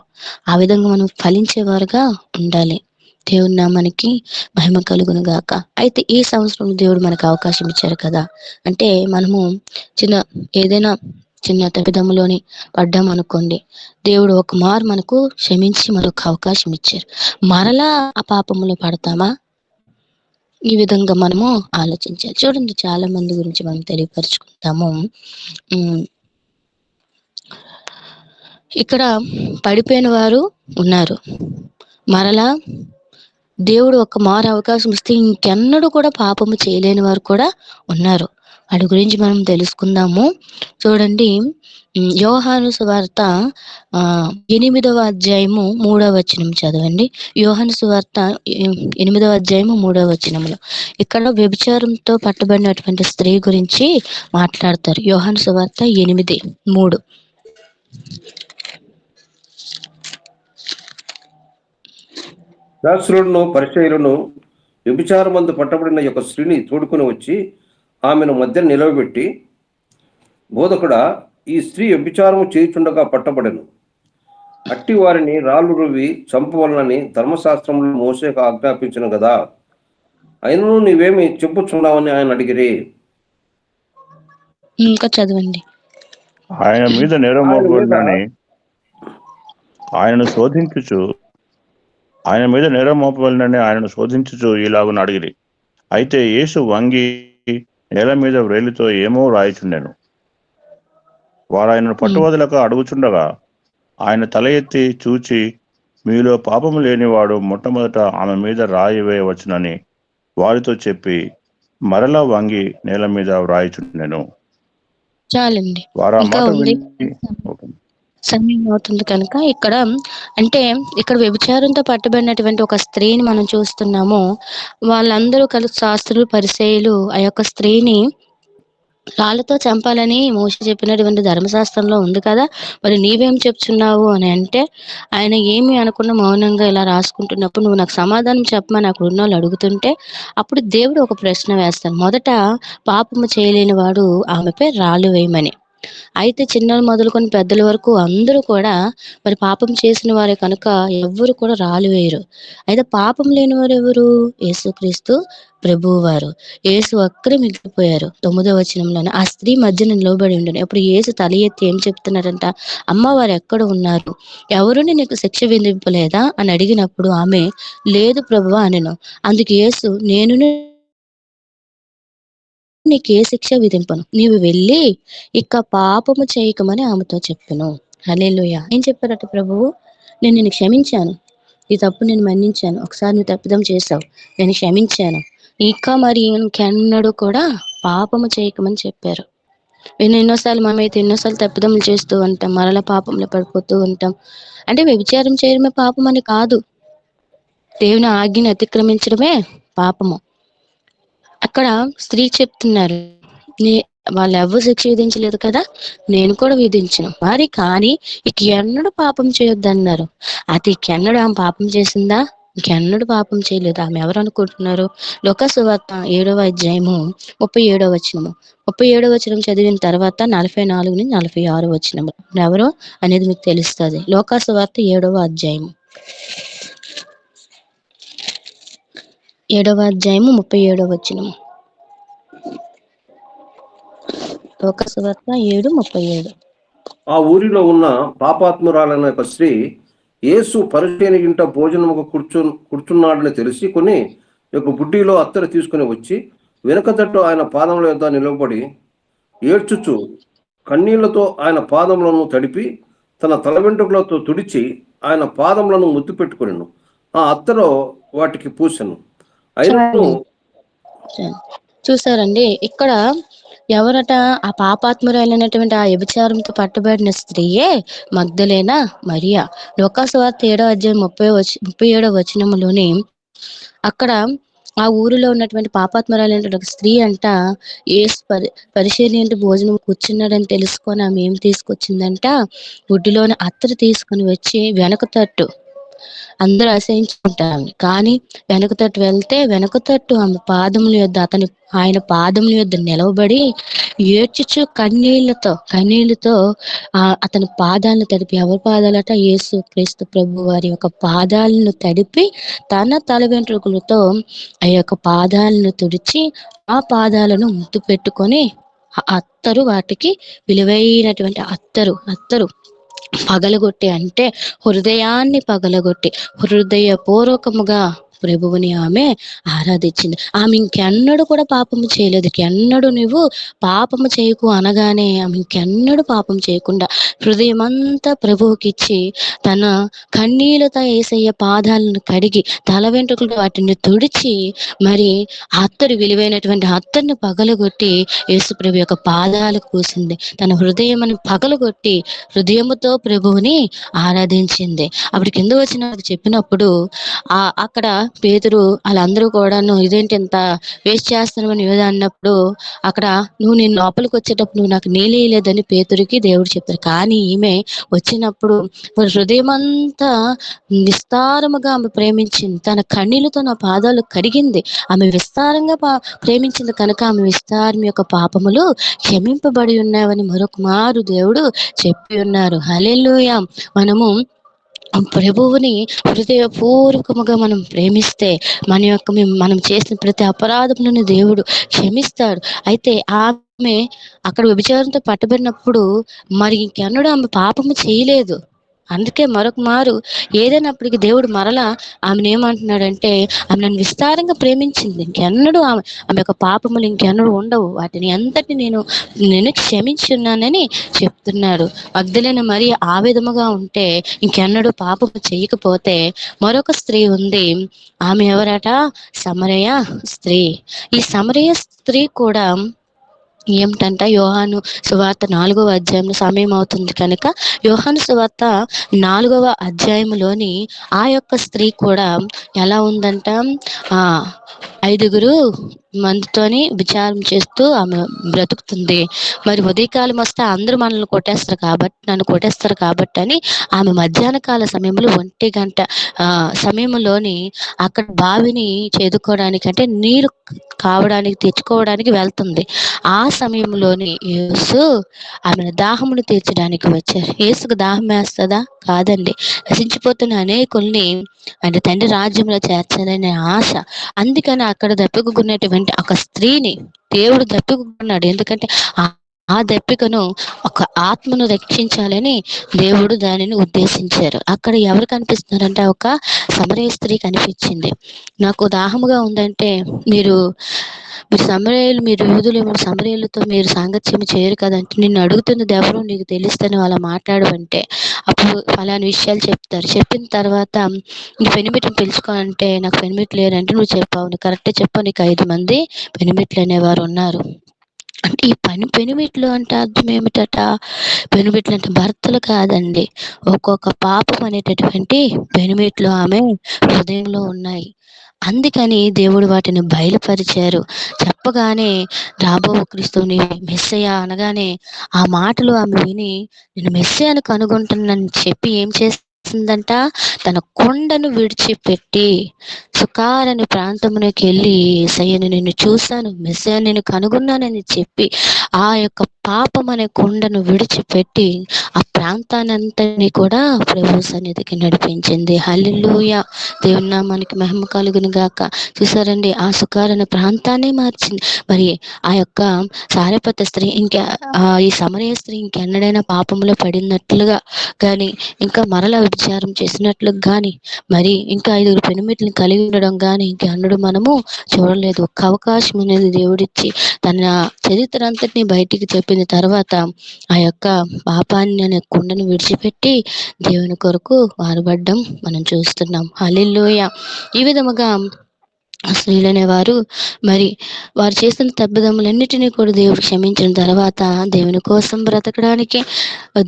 ఆ విధంగా మనం ఫలించేవారుగా ఉండాలి. దేవుని నామానికి మహిమ కలుగును గాక. అయితే ఈ సంవత్సరం దేవుడు మనకు అవకాశం ఇచ్చారు కదా. అంటే మనము ఏదైనా చిన్న తప్పిదములోని పడ్డామనుకోండి, దేవుడు ఒక మారు మనకు క్షమించి మరొక అవకాశం ఇచ్చారు. మరలా ఆ పాపంలో పడతామా? ఈ విధంగా మనము ఆలోచించాలి. చూడండి, చాలా మంది గురించి మనం తెలియపరుచుకుంటాము. ఇక్కడ పడిపోయిన వారు ఉన్నారు. మరలా దేవుడు ఒక మారు అవకాశం ఇస్తే ఇంకెన్నడూ కూడా పాపము చేయలేని వారు కూడా ఉన్నారు. వాటి గురించి మనం తెలుసుకుందాము. చూడండి, యోహాను సువార్త 8వ అధ్యాయము 3వ వచనం చదవండి. యోహాను సువార్త 8వ అధ్యాయము 3వ వచనంలో ఇక్కడ వ్యభిచారంతో పట్టబడినటువంటి స్త్రీ గురించి మాట్లాడతారు. యోహాను సువార్త 8:3. శాస్త్రులను పరిచయులను వ్యభిచారమందు పట్టబడిన యొక్క స్త్రీని తోడుకొని వచ్చి ఆమెను మధ్య నిలవబెట్టి, బోధకుడా, ఈ స్త్రీ వ్యభిచారము చేయుచుండగా పట్టబడెను. అట్టి వారిని రాళ్ళు రువి చంపవలనని ధర్మశాస్త్రంలో మోసేకు ఆజ్ఞాపించను కదా. అయినను నీవేమి చెప్పుచున్నావని ఆయన అడిగిరి. ఇంకా చదవండి. ఆయన మీద నేరం మోపబడినని ఆయనను శోధించుచు ఇలాగున అడిగిరి. అయితే యేసు వంగి నేల మీద వ్రేలితో ఏమో రాయిచుండెను. వారు ఆయనను పట్టువదలక అడుగుచుండగా ఆయన తల ఎత్తి చూచి, మీలో పాపము లేనివాడు మొట్టమొదట ఆమె మీద రాయి వేయవచ్చునని వారితో చెప్పి మరలా వంగి నేల మీద వ్రాయిచుండెను. చాలండి. వారు ఆ మాట విని సమయం అవుతుంది కనుక ఇక్కడ వ్యభిచారంతో పట్టబడినటువంటి ఒక స్త్రీని మనం చూస్తున్నాము. వాళ్ళందరూ కలిసి శాస్త్రులు, పరిసయ్యులు ఆ యొక్క స్త్రీని రాళ్ళతో చంపాలని మోషే చెప్పినటువంటి ధర్మశాస్త్రంలో ఉంది కదా, మరి నీవేం చెప్తున్నావు అని అంటే, ఆయన ఏమి అనకుండా మౌనంగా ఇలా రాసుకుంటున్నప్పుడు, నువ్వు నాకు సమాధానం చెప్పమని అక్కడ ఉన్న వాళ్ళు అడుగుతుంటే, అప్పుడు దేవుడు ఒక ప్రశ్న వేస్తాడు. మొదట పాపము చేయలేని వాడు ఆమెపై రాళ్ళు వేయమని. అయితే చిన్నలు మొదలుకొని పెద్దల వరకు అందరూ కూడా మరి పాపం చేసిన వారే కనుక ఎవ్వరు కూడా రాళ్ళు వేయరు. అయితే పాపం లేని వారు ఎవరు? యేసుక్రీస్తు ప్రభువు వారు. యేసు ఒక్కరే మిగిలిపోయారు. 9వ వచనంలోనే ఆ స్త్రీ మధ్యన నిలబడి ఉండను. అప్పుడు యేసు తల ఎత్తి ఏం చెప్తున్నారంట? అమ్మ, వారు ఎక్కడ ఉన్నారు? ఎవరుని నీకు శిక్ష విధింపలేదా అని అడిగినప్పుడు ఆమె, లేదు ప్రభువా అనెను. అందుకు యేసు, నేను నీకు ఏ శిక్ష విధింపను, నీవు వెళ్ళి ఇక పాపము చేయకమని ఆమెతో చెప్పెను. హల్లెలూయా. ఏం చెప్పారట ప్రభువు? నేను నిన్ను క్షమించాను, ఈ తప్పు నేను మన్నించాను, ఒకసారి నువ్వు తప్పిదం చేశావు, నేను క్షమించాను, ఇక మరి ఇంకెన్నడూ కూడా పాపము చేయకమని చెప్పారు. ఎన్నోసార్లు మనమైతే ఎన్నోసార్లు తప్పిదములు చేస్తూ ఉంటాం, మరలా పాపంలో పడిపోతూ ఉంటాం. అంటే వ్యభిచారం చేయడమే పాపం అని కాదు, దేవుని ఆజ్ఞని అతిక్రమించడమే పాపము. అక్కడ స్త్రీ చెప్తున్నారు, వాళ్ళు ఎవరు శిక్ష విధించలేదు కదా, నేను కూడా విధించను మరి, కానీ ఇక ఎన్నడూ పాపం చేయొద్దన్నారు. అది ఇకెన్నడూ ఆమె పాపం చేసిందా? ఇంకెన్నడూ పాపం చేయలేదు. ఆమె ఎవరు అనుకుంటున్నారు? లూకా సువార్త 7వ అధ్యాయము 37వ వచనము. 37వ వచనం చదివిన తర్వాత 44 నుంచి 46 వచనము ఎవరు అనేది మీకు తెలుస్తుంది. లూకా సువార్త 7వ అధ్యాయము 37వ వచనము. లూకా సువార్త 7:37. ఆ ఊరిలో ఉన్న పాపాత్మురాలైన ఒక స్త్రీ యేసు పరిచయని ఇంట భోజనముకు కూర్చున్నాడని తెలిసి కొని ఒక బుడ్డిలో అత్తరు తీసుకుని వచ్చి వెనుక తట్టు ఆయన పాదముల యొద్ద నిలబడి ఏడ్చుచు కన్నీళ్లతో ఆయన పాదములను తడిపి తన తల వెంట్రుకలతో తుడిచి ఆయన పాదములను ముద్దు పెట్టుకుని ఆ అత్తరు వాటికి పూసెను. అయినను చూసారండి, ఇక్కడ ఎవరట? ఆ పాపాత్మురాలైనటువంటి ఆ వ్యభిచారంతో పట్టబడిన స్త్రీయే మగ్దలేనా మరియా. లూకా సువార్త 7వ అధ్యాయం 37వ వచనములోని అక్కడ ఆ ఊరిలో ఉన్నటువంటి పాపాత్మురాలైనటువంటి ఒక స్త్రీ అంట యేసు పరిశీలి భోజనం కూర్చున్నాడని తెలుసుకొని ఆమె ఏం తీసుకొచ్చిందంట, గుడ్డిలోని అత్తరు తీసుకుని వచ్చి వెనక తట్టు, అందరూ అసహించుకుంటారు, కానీ వెనక తట్టు వెళ్తే వెనక తట్టు ఆమె పాదముల యొద్ద ఆయన పాదముల యొద్ద నిలవబడి ఏడ్చుచు కన్నీళ్లతో అతని పాదాలను తడిపి, ఎవరి పాదాలట? యేసు క్రీస్తు ప్రభు వారి యొక్క పాదాలను తడిపి తన తల వెంట్రుకలతో ఆ యొక్క పాదాలను తుడిచి ఆ పాదాలను ముద్దు పెట్టుకొని అత్తరు, వాటికి విలువైనటువంటి అత్తరు పగలగొట్టి, అంటే హృదయాన్ని పగలగొట్టి హృదయపూర్వకముగా ప్రభువుని ఆమె ఆరాధించింది. ఆమె ఇంకెన్నడూ కూడా పాపము చేయలేదు. ఇంకెన్నడూ నువ్వు పాపము చేయకు అనగానే ఆమె ఇంకెన్నడూ పాపం చేయకుండా హృదయమంతా ప్రభువుకి ఇచ్చి తన కన్నీళ్లతో యేసయ్య పాదాలను కడిగి తల వెంట్రుకలు వాటిని తుడిచి మరి అత్తరు, విలువైనటువంటి అత్తర్ని పగలగొట్టి యేసు ప్రభు యొక్క పాదాలకు పూసింది. తన హృదయమును పగలగొట్టి హృదయముతో ప్రభువుని ఆరాధించింది. అప్పుడు కింద వచ్చిన చెప్పినప్పుడు అక్కడ పేతురు వాళ్ళందరూ కూడాను ఇదేంటి ఇంత వేస్ట్ చేస్తున్నామని ఏదో అన్నప్పుడు అక్కడ నేను లోపలికి వచ్చేటప్పుడు నువ్వు నాకు నీళ్ళు వేయలేదని పేతురికి దేవుడు చెప్పారు. కానీ ఈమె వచ్చినప్పుడు హృదయమంతా విస్తారముగా ఆమె ప్రేమించింది. తన కన్నీళ్లతో నా పాదాలు కడిగింది. ఆమె విస్తారంగా ప్రేమించింది కనుక ఆమె విస్తారం యొక్క పాపములు క్షమింపబడి ఉన్నావని మరొక మారు దేవుడు చెప్పి ఉన్నారు. హల్లెలూయా. మనము ప్రభువుని హృదయపూర్వకముగా మనం ప్రేమిస్తే మనం చేసిన ప్రతి అపరాధములను దేవుడు క్షమిస్తాడు. అయితే ఆమె అక్కడ వ్యభిచారంతో పట్టబడినప్పుడు మరి ఇంకెన్నడూ ఆమె పాపము చేయలేదు. అందుకే మరొక మారు ఏదైనప్పటికీ దేవుడు మరలా ఆమెను ఏమంటున్నాడంటే, ఆమె నన్ను విస్తారంగా ప్రేమించింది, ఇంకెన్నడూ ఆమె యొక్క పాపములు ఇంకెన్నడూ ఉండవు, వాటిని అంతటి నేను క్షమించున్నానని చెప్తున్నాడు. మగ్దలేన మరి ఆ విధముగా ఉంటే, ఇంకెన్నడూ పాపము చేయకపోతే మరొక స్త్రీ ఉంది. ఆమె ఎవరట? సమరయ స్త్రీ. ఈ సమరయ స్త్రీ కూడా ఏమిటంట? యోహాను సువార్త 4వ అధ్యాయంలో సమయం అవుతుంది కనుక యోహాను సువార్త 4వ అధ్యాయంలోని ఆ యొక్క స్త్రీ కూడా ఎలా ఉందంట? 5 మందితోని విచారం చేస్తూ ఆమె బ్రతుకుతుంది. మరి ఉదయకాలం వస్తే అందరూ నన్ను కొట్టేస్తారు కాబట్టి అని ఆమె మధ్యాహ్న కాల సమయంలో 1 గంట సమయంలోని అక్కడ బావిని చేదుకోవడానికి, అంటే నీరు తెచ్చుకోవడానికి వెళ్తుంది. ఆ సమయంలోని యేసు ఆమెను దాహమును తీర్చడానికి వచ్చారు. యేసుకు దాహం వేస్తుందా? కాదండి. నశించిపోతున్న అనేకుల్ని ఆయన తండ్రి రాజ్యంలో చేర్చాలనే ఆశ. అందుకని అక్కడ దప్పికున్నటువంటి ఒక స్త్రీని దేవుడు దప్పికున్నాడు. ఎందుకంటే ఆ దప్పికను ఒక ఆత్మను రక్షించాలని దేవుడు దానిని ఉద్దేశించారు. అక్కడ ఎవరు కనిపిస్తున్నారంటే ఒక సమరయ స్త్రీ కనిపించింది. నాకు దాహముగా ఉందంటే మీరు మీరు యూదులేమో సమరయులతో మీరు సాంగత్యం చేయరు కదంటే, నిన్ను అడుగుతున్నది ఎవరు, నీకు తెలుస్తేనే అలా మాట్లాడవంటే అప్పుడు ఫలాని విషయాలు చెప్తారు. చెప్పిన తర్వాత నీ పెనిమిటిని పిలుచుకో అంటే, నాకు పెనిమిటి లేరంటే, నువ్వు చెప్పావు, నువ్వు కరెక్టే చెప్పావు, నీకు 5 మంది పెనిమిట్లు అనేవారు ఉన్నారు అంటే. ఈ పెనిమిట్లు అంటే అర్థం ఏమిటట? పెనిమిట్లు అంటే భర్తలు కాదండి, ఒక్కొక్క పాపం అనేటటువంటి పెనిమిట్లు ఆమె హృదయంలో ఉన్నాయి. అందుకని దేవుడు వాటిని బయలుపరిచారు. చెప్పగానే రాబో క్రీస్తుని మెస్సయ్య అనగానే ఆ మాటలు ఆమె విని నేను మెస్సయ్యను కనుగొంటున్నానని చెప్పి ఏం చేసిందంట, తన కొండను విడిచిపెట్టి సుకారని ప్రాంతమునకి వెళ్ళి, యేసయ్యను నిన్ను చూశాను, మెస్సయ్య నేను కనుగొన్నానని చెప్పి ఆ యొక్క పాపం అనే కొండను విడిచిపెట్టి ఆ ప్రాంతానంతని కూడా ప్రభు సన్నిధికి నడిపించింది. హల్లెలూయా, దేవుని నామానికి మహిమ కలుగును గాక. చూసారండి, ఆ సుకారణ ప్రాంతాన్ని మార్చింది. మరి ఆ యొక్క సారెపత స్త్రీ ఈ సమరయ స్త్రీ ఇంకెన్నడైనా పాపంలో పడినట్లుగా కానీ, ఇంకా మరలా విచారం చేసినట్లు కానీ, మరి ఇంకా 5 పెనిమిటిని కలిగి ఉండడం కానీ ఇంకెన్నడూ మనము చూడలేదు. ఒక్క అవకాశం అనేది దేవుడిచ్చి తన చరిత్ర అంతటిని బయటికి చెప్పిన తర్వాత ఆ యొక్క పాపాన్ని అనే కుండను విడిచిపెట్టి దేవుని కొరకు వారబడ్డం మనం చూస్తున్నాం. హల్లెలూయా. ఈ విధముగా స్త్రీలు అనేవారు మరి వారు చేసిన తప్పిదములన్నిటినీ కూడా దేవుడు క్షమించిన తర్వాత దేవుని కోసం బ్రతకడానికి,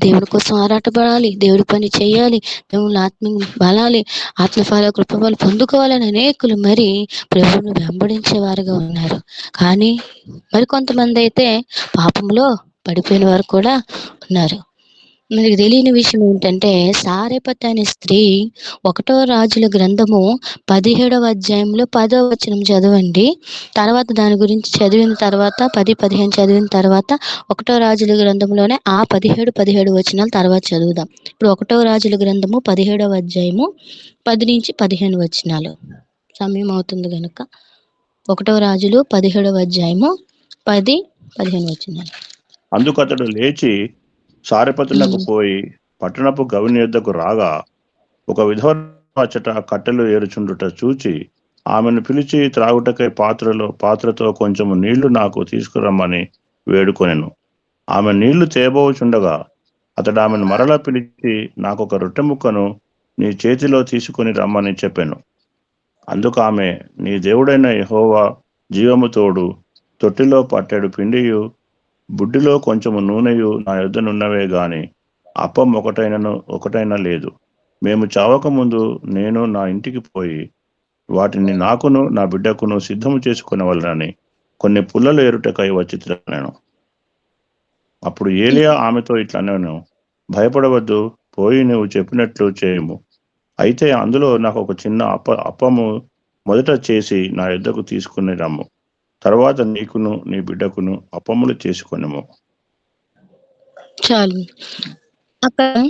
దేవుని కోసం ఆరాటపడాలి, దేవుడి పని చేయాలి, దేవుని ఆత్మీయ బలాలి, ఆత్మఫల కృపఫలు పొందుకోవాలని అనేకులు మరి ప్రభువును వెంబడించేవారుగా ఉన్నారు. కానీ మరి కొంతమంది అయితే పాపంలో పడిపోయిన వారు కూడా ఉన్నారు. మనకి తెలియని విషయం ఏంటంటే, సారెపత్ అనే స్త్రీ 1 రాజుల గ్రంథము 17వ అధ్యాయంలో 10వ వచనం చదవండి. తర్వాత దాని గురించి చదివిన తర్వాత 10, 15 చదివిన తర్వాత 1 రాజుల గ్రంథంలోనే ఆ 17 వచనాలు తర్వాత చదువుదాం. ఇప్పుడు 1 రాజుల గ్రంథము 17వ అధ్యాయము 10 నుంచి 15 వచనాలు. సమయం అవుతుంది గనుక 1 రాజులు 17వ అధ్యాయము 10, 15 వచనాలు. అందుకు అతడు లేచి సారెపతునకు పోయి పట్టణపు గవిని యొద్దకు రాగా, ఒక విధవ అచ్చట కట్టెలు ఏరుచుండుట చూచి ఆమెను పిలిచి త్రాగుటకై పాత్రతో కొంచెము నీళ్లు నాకు తీసుకురమ్మని వేడుకొనెను. ఆమె నీళ్లు తేబోచుండగా అతడు ఆమెను మరలా పిలిచి, నాకు ఒక రొట్టె ముక్కను నీ చేతిలో తీసుకొని రమ్మని చెప్పాను. అందుకు ఆమె, నీ దేవుడైన యెహోవా జీవము తోడు, తొట్టిలో పట్టెడు పిండియు బుడ్డిలో కొంచెము నూనెయు నా యొద్దనున్నవే గాని అప్పం ఒకటైనా లేదు. మేము చావక ముందు నేను నా ఇంటికి పోయి వాటిని నాకును నా బిడ్డకును సిద్ధము చేసుకునవలెనని కొన్ని పుల్లలు ఏరుటకై వచ్చితిరనెను. అప్పుడు ఏలియా ఆమెతో ఇట్లనెను, భయపడవద్దు, పోయి నువ్వు చెప్పినట్లు చేయము. అయితే అందులో నాకు ఒక చిన్న అప్పము మొదట చేసి నా యొద్దకు తీసుకుని రమ్ము. తర్వాత నీకును నీ బిడ్డకును అప్పములు చేసుకొనెము. చాలు. అక్కడ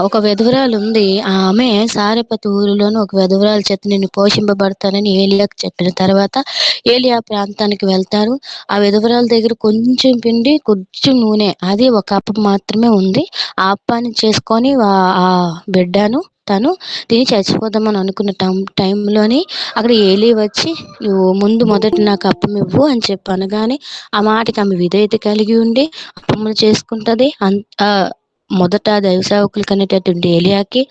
ఒక విధవరాలు ఉంది. ఆమె సారెపతు ఊరిలోని ఒక విధవరాల చేత నేను పోషింపబడతానని ఏలియాకు చెప్పిన తర్వాత ఏలియా ప్రాంతానికి వెళ్తారు. ఆ విధవరాల దగ్గర కొంచెం పిండి, కొంచెం నూనె, అది ఒక అప్పం మాత్రమే ఉంది. ఆ అప్పాన్ని చేసుకొని ఆ బిడ్డను తను తిని చచ్చిపోదామని అనుకున్న టైంలోని అక్కడ ఏలీ వచ్చి, నువ్వు మొదట నాకు అప్పం ఇవ్వు అని చెప్పి అనగానే ఆ మాటకి ఆమె విధేయత కలిగి ఉండి అప్పములు చేసుకుంటది. మొదట దైవ సేవకులకు అనేటటువంటి ఏలియాకి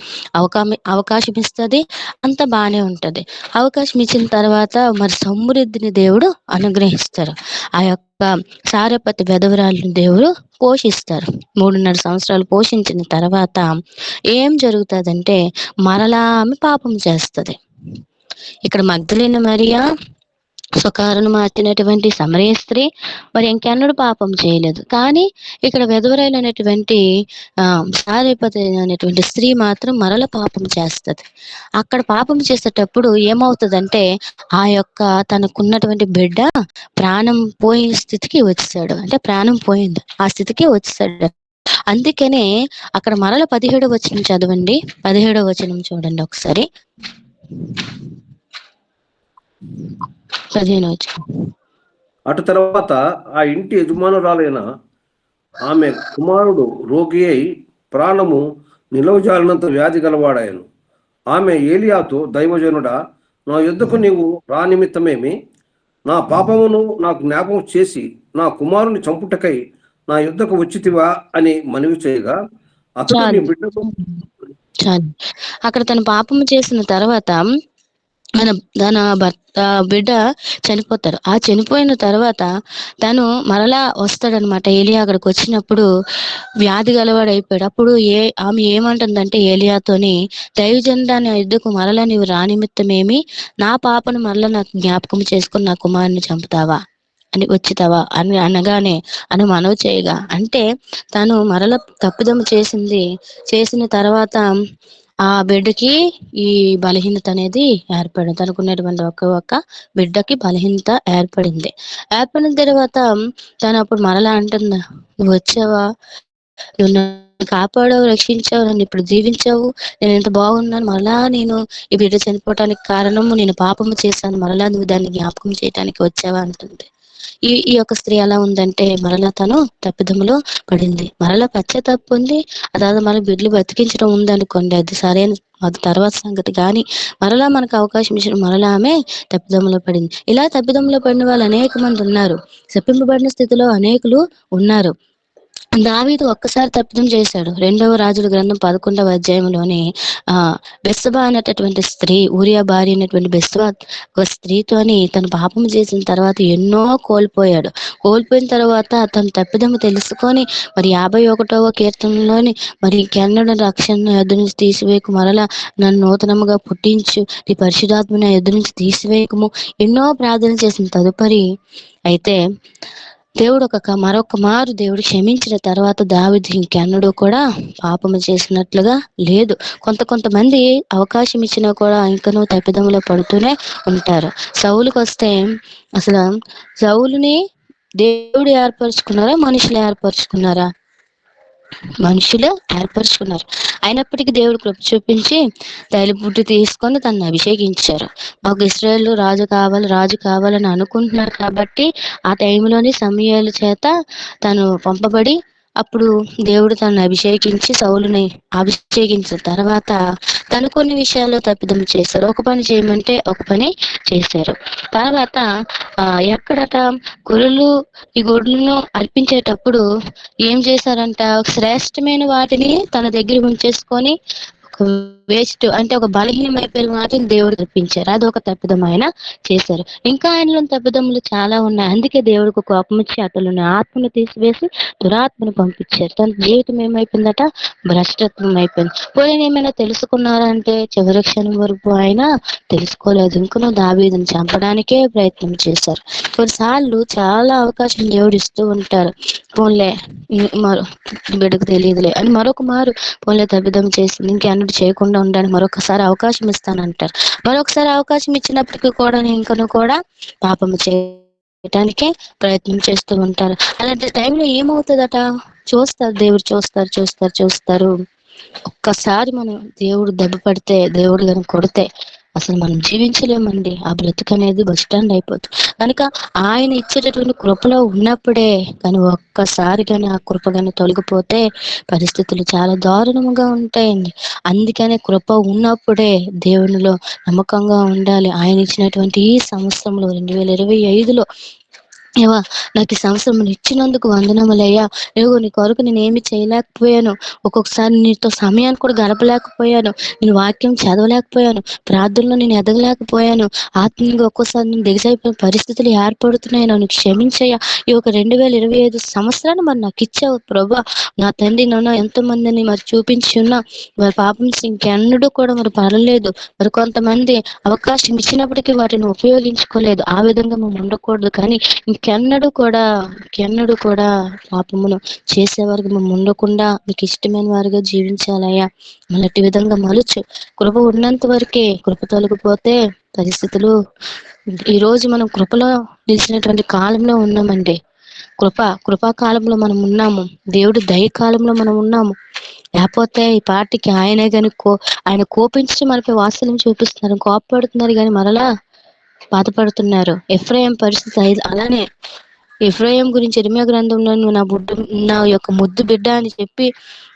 అవకాశం ఇస్తుంది. అంత బాగానే ఉంటుంది. అవకాశం ఇచ్చిన తర్వాత మరి సమృద్ధిని దేవుడు అనుగ్రహిస్తారు. ఆ యొక్క సారెపతు విధవరాలిని దేవుడు పోషిస్తారు. 3.5 సంవత్సరాలు పోషించిన తర్వాత ఏం జరుగుతుందంటే మరలా ఆమె పాపం చేస్తుంది. ఇక్కడ మగ్దలేన మరియా, సుకారును మార్చినటువంటి సమరయ స్త్రీ మరి ఇంకెన్నడూ పాపం చేయలేదు. కానీ ఇక్కడ విధవరైనటువంటి సారెపతు అనేటువంటి స్త్రీ మాత్రం మరల పాపం చేస్తుంది. అక్కడ పాపం చేసేటప్పుడు ఏమవుతుందంటే ఆ యొక్క తనకున్నటువంటి బిడ్డ ప్రాణం పోయిన స్థితికి వచ్చేసాడు. అంటే ప్రాణం పోయింది, ఆ స్థితికి వచ్చేసాడు. అందుకనే అక్కడ మరల 17వ వచనం చదవండి. 17వ వచనం చూడండి ఒకసారి. 15వ వచనం. అటు తర్వాత ఆ ఇంటి యజమానురాలైన ఆమె కుమారుడు రోగి అయి ప్రాణము నిలవజాలినంత వ్యాధి గలవాడాయను. ఆమె ఏలియాతో, దైవజనుడా, నా యుద్ధకు నీవు రా నిమిత్తమేమి? నా పాపమును నాకు జ్ఞాపకం చేసి నా కుమారుని చంపుటకై నా యుద్ధకు వచ్చితివా అని మనవి చేయగా, అతడు నీ చాలు బిడ్డకు చాలు. అక్కడ తను పాపము చేసిన తర్వాత తన తన భర్త బిడ్డ చనిపోతారు. ఆ చనిపోయిన తర్వాత తను మరలా వస్తాడనమాట. ఏలియా అక్కడికి వచ్చినప్పుడు వ్యాధి గలవాడు అయిపోయాడు. అప్పుడు ఆమె ఏమంటుందంటే ఏలియాతోని, దైవజనుడా, నా యుద్ధకు మరలా నీవు రానిమిత్తమేమి? నా పాపను మరలా నాకు జ్ఞాపకం చేసుకుని నా కుమారుని చంపుతావా అని వచ్చితావా అని అనగానే అని మనవి చేయగా, అంటే తను మరల తప్పిదము చేసిన తర్వాత ఆ బిడ్డకి ఈ బలహీనత అనేది ఏర్పడింది. తనకున్నటువంటి ఒక్క బిడ్డకి బలహీనత ఏర్పడిన తర్వాత తను అప్పుడు మరలా అంటుంది, నువ్వు వచ్చావా, నువ్వు నన్ను కాపాడావు, రక్షించావు, నన్ను ఇప్పుడు జీవించావు, నేను ఎంత బాగున్నాను, మరలా నేను ఈ బిడ్డ చనిపోవటానికి కారణము నేను పాపము చేశాను, మరలా నువ్వు దాన్ని జ్ఞాపకం చేయటానికి వచ్చావా అంటుంది. ఈ యొక్క స్త్రీ ఎలా ఉందంటే మరలా తను తప్పిదములో పడింది, మరలా పశ్చాత్తాపం ఉంది. ఆ తర్వాత మళ్ళీ బిడ్డలు బతికించడం ఉందనుకోండి, అది సరైన, అది తర్వాత సంగతి. కానీ మరలా మనకు అవకాశం ఇచ్చిన మరలా ఆమె తప్పిదములో పడింది. ఇలా తప్పిదములో పడిన వాళ్ళు అనేక మంది ఉన్నారు. శపింపబడిన స్థితిలో అనేకులు ఉన్నారు. దావీదు ఒక్కసారి తప్పిదం చేశాడు. 2వ రాజుల గ్రంథం 11వ అధ్యాయంలోని బెత్షెబా అనేటటువంటి స్త్రీ, ఊరియా భార్య అయినటువంటి బెత్షెబా ఒక స్త్రీతోని తను పాపం చేసిన తర్వాత ఎన్నో కోల్పోయిన తర్వాత తన తప్పిదము తెలుసుకొని మరి 51వ కీర్తనలోని, మరి ఇంకెన్నడూ రక్షణ యొద్ద నుంచి తీసివేయకు, మరలా నన్ను నూతనముగా పుట్టించు, నీ పరిశుద్ధాత్మని యొద్ద నుంచి తీసివేయకము, ఎన్నో ప్రార్థన చేసిన తదుపరి అయితే దేవుడు మరొక మారు దేవుడు క్షమించిన తర్వాత దావీదు ఇంకెన్నడూ కూడా పాపము చేసినట్లుగా లేదు. కొంతమంది అవకాశం ఇచ్చినా కూడా ఇంకనూ తప్పిదములో పడుతూనే ఉంటారు. సౌలుకి వస్తే అసలు సౌలుని దేవుడు ఏర్పరచుకున్నారా, మనుషులు ఏర్పరచుకున్నారా? మనుషులు ఏర్పరచుకున్నారు. అయినప్పటికీ దేవుడు కృప చూపించి తైలపుట్టు తీసుకొని తనను అభిషేకించారు. మాకు ఇశ్రాయేల్ రాజు కావాలని అనుకుంటున్నారు కాబట్టి ఆ టైంలోని సమూయేలు చేత తను పంపబడి, అప్పుడు దేవుడు తనను అభిషేకించి సౌలుని అభిషేకించిన తర్వాత తను కొన్ని విషయాల్లో తప్పిదం చేశారు. ఒక పని చేయమంటే ఒక పని చేశారు. తర్వాత ఎక్కడట ఈ గొడ్లను అర్పించేటప్పుడు ఏం చేశారంట, శ్రేష్టమైన వాటిని తన దగ్గర ఉంచేసుకొని ఒక వేస్ట్, అంటే ఒక బలహీనమైపోయిన వాటిని దేవుడు తప్పించారు. అది ఒక తప్పిదమైన చేశారు. ఇంకా ఆయనలో తప్పిదములు చాలా ఉన్నాయి. అందుకే దేవుడికి కోపం వచ్చి అతను ఆత్మను తీసివేసి దురాత్మను పంపించారు. తన జీవితం ఏమైపోయిందట, భ్రష్టత్వం అయిపోయింది. పోనీ ఏమైనా తెలుసుకున్నారంటే చివరి క్షణం వరకు ఆయన తెలుసుకోలేదు. ఇంకనూ దావీదుని చంపడానికే ప్రయత్నం చేశారు. కొన్నిసార్లు చాలా అవకాశం దేవుడు ఇస్తూ ఉంటారు. పోన్లే బిడ్డకు తెలియదులే అని మరొక మారు పోన్లే తప్పిదం చేసింది, ఇంకెన్నడూ చేయకుండా ఉండడానికి మరొకసారి అవకాశం ఇస్తానంటారు. మరొకసారి అవకాశం ఇచ్చినప్పటికీ కూడా ఇంకనూ కూడా పాపము చేయటానికే ప్రయత్నం చేస్తూ ఉంటారు. అలాంటి టైంలో ఏమవుతుందట, దేవుడు చూస్తారు. ఒక్కసారి మనం దేవుడు దెబ్బ పడితే, దేవుడు కనుక కొడితే అసలు మనం జీవించలేమండి. ఆ బ్రతుకు అనేది బస్ స్టాండ్ అయిపోతుంది. కనుక ఆయన ఇచ్చేటటువంటి కృపలో ఉన్నప్పుడే, కానీ ఒక్కసారి కానీ ఆ కృప కానీ తొలగిపోతే పరిస్థితులు చాలా దారుణంగా ఉంటాయండి. అందుకనే కృప ఉన్నప్పుడే దేవునిలో నమ్మకంగా ఉండాలి. ఆయన ఇచ్చినటువంటి ఈ సంవత్సరంలో 2025లో, ఏవా నాకు ఈ సంవత్సరం ఇచ్చినందుకు వందనములయ్యా, ఏవో నీ కొరకు నేను ఏమి చేయలేకపోయాను, ఒక్కొక్కసారి నీతో సమయాన్ని కూడా గడపలేకపోయాను, నేను వాక్యం చదవలేకపోయాను, ప్రార్థనలో నేను ఎదగలేకపోయాను, ఆత్మీయంగా ఒక్కోసారి నేను దిగజైపోయిన పరిస్థితులు ఏర్పడుతున్నాయి, నన్ను క్షమించయ్యా. ఈ ఒక 2025 సంవత్సరాన్ని మరి నాకు ఇచ్చావు ప్రభా. నా తండ్రి నన్ను ఎంతోమందిని మరి చూపించి ఉన్నా మరి పాపం ఇంకెన్నడూ కూడా మరి పర్లేదు. మరి కొంతమంది అవకాశం ఇచ్చినప్పటికీ వాటిని ఉపయోగించుకోలేదు. ఆ విధంగా మేము ఉండకూడదు. కానీ ఇంకెన్నడూ కూడా పాపమును చేసేవారికి మేము ఉండకుండా మీకు ఇష్టమైన వారిగా జీవించాలయ్యా. మళ్ళీ విధంగా మలుచు. కృప ఉన్నంత వరకే, కృప తొలగిపోతే పరిస్థితులు. ఈరోజు మనం కృపలో నిలిచినటువంటి కాలంలో ఉన్నామండి. కృపాకాలంలో మనం ఉన్నాము. దేవుడు దయకాలంలో మనం ఉన్నాము. లేకపోతే ఈ పార్టీకి ఆయనే కానీ ఆయన కోపించి మనపై వాత్సల్యం చూపిస్తున్నారు, కోపపడుతున్నారు, కానీ మరలా బాధపడుతున్నారు. ఎఫ్రాయిం పరిస్థితి అలానే. ఎఫ్రాయిం గురించి ఇర్మియా గ్రంథంలో నువ్వు నా యొక్క ముద్దు బిడ్డ అని చెప్పి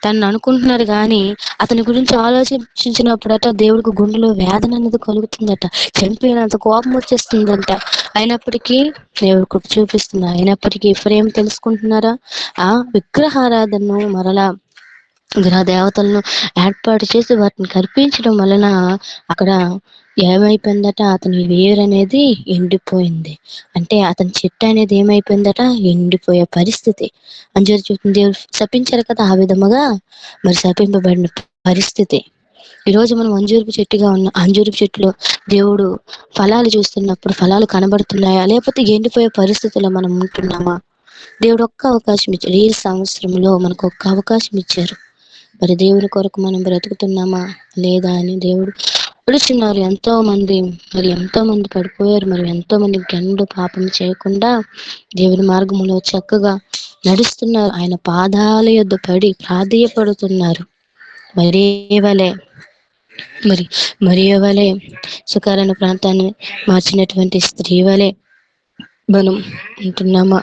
తనను అనుకుంటున్నారు కానీ అతని గురించి ఆలోచించినప్పుడట దేవుడికి గుండెలో వేదన అనేది కలుగుతుందట. చంపినంత కోపం వచ్చేస్తుందంట. అయినప్పటికీ దేవుడు కృప చూపిస్తున్నా. అయినప్పటికీ ఎఫ్రాయిం తెలుసుకుంటున్నారా? ఆ విగ్రహారాధనను మరలా గ్రహ దేవతలను ఏర్పాటు చేసి వాటిని కల్పించడం వలన అక్కడ ఏమైపోయిందట, అతని వేరు అనేది ఎండిపోయింది. అంటే అతని చెట్టు అనేది ఏమైపోయిందట, ఎండిపోయే పరిస్థితి. అంజూరు చెట్టుని దేవుడు శపించారు కదా, ఆ విధముగా మరి శపింపబడిన పరిస్థితి. ఈరోజు మనం అంజూరపు చెట్టుగా ఉన్న అంజూరపు చెట్టులో దేవుడు ఫలాలు చూస్తున్నప్పుడు ఫలాలు కనబడుతున్నాయా, లేకపోతే ఎండిపోయే పరిస్థితుల్లో మనం ఉంటున్నామా? దేవుడు ఒక్క అవకాశం ఇచ్చారు. ఈ సంవత్సరంలో మనకు ఒక్క అవకాశం ఇచ్చారు. మరి దేవుని కొరకు మనం బ్రతుకుతున్నామా లేదా అని దేవుడు పిలుచున్నారు. ఎంతో మంది పడిపోయారు. మరి ఎంతో మంది గండు పాపం చేయకుండా దేవుని మార్గంలో చక్కగా నడుస్తున్నారు. ఆయన పాదాల యొద్ద పడి ప్రాధేయపడుతున్నారు. మరియ వలె సుకారణ ప్రాంతాన్ని మార్చినటువంటి స్త్రీ వలె మనం ఉంటున్నామా?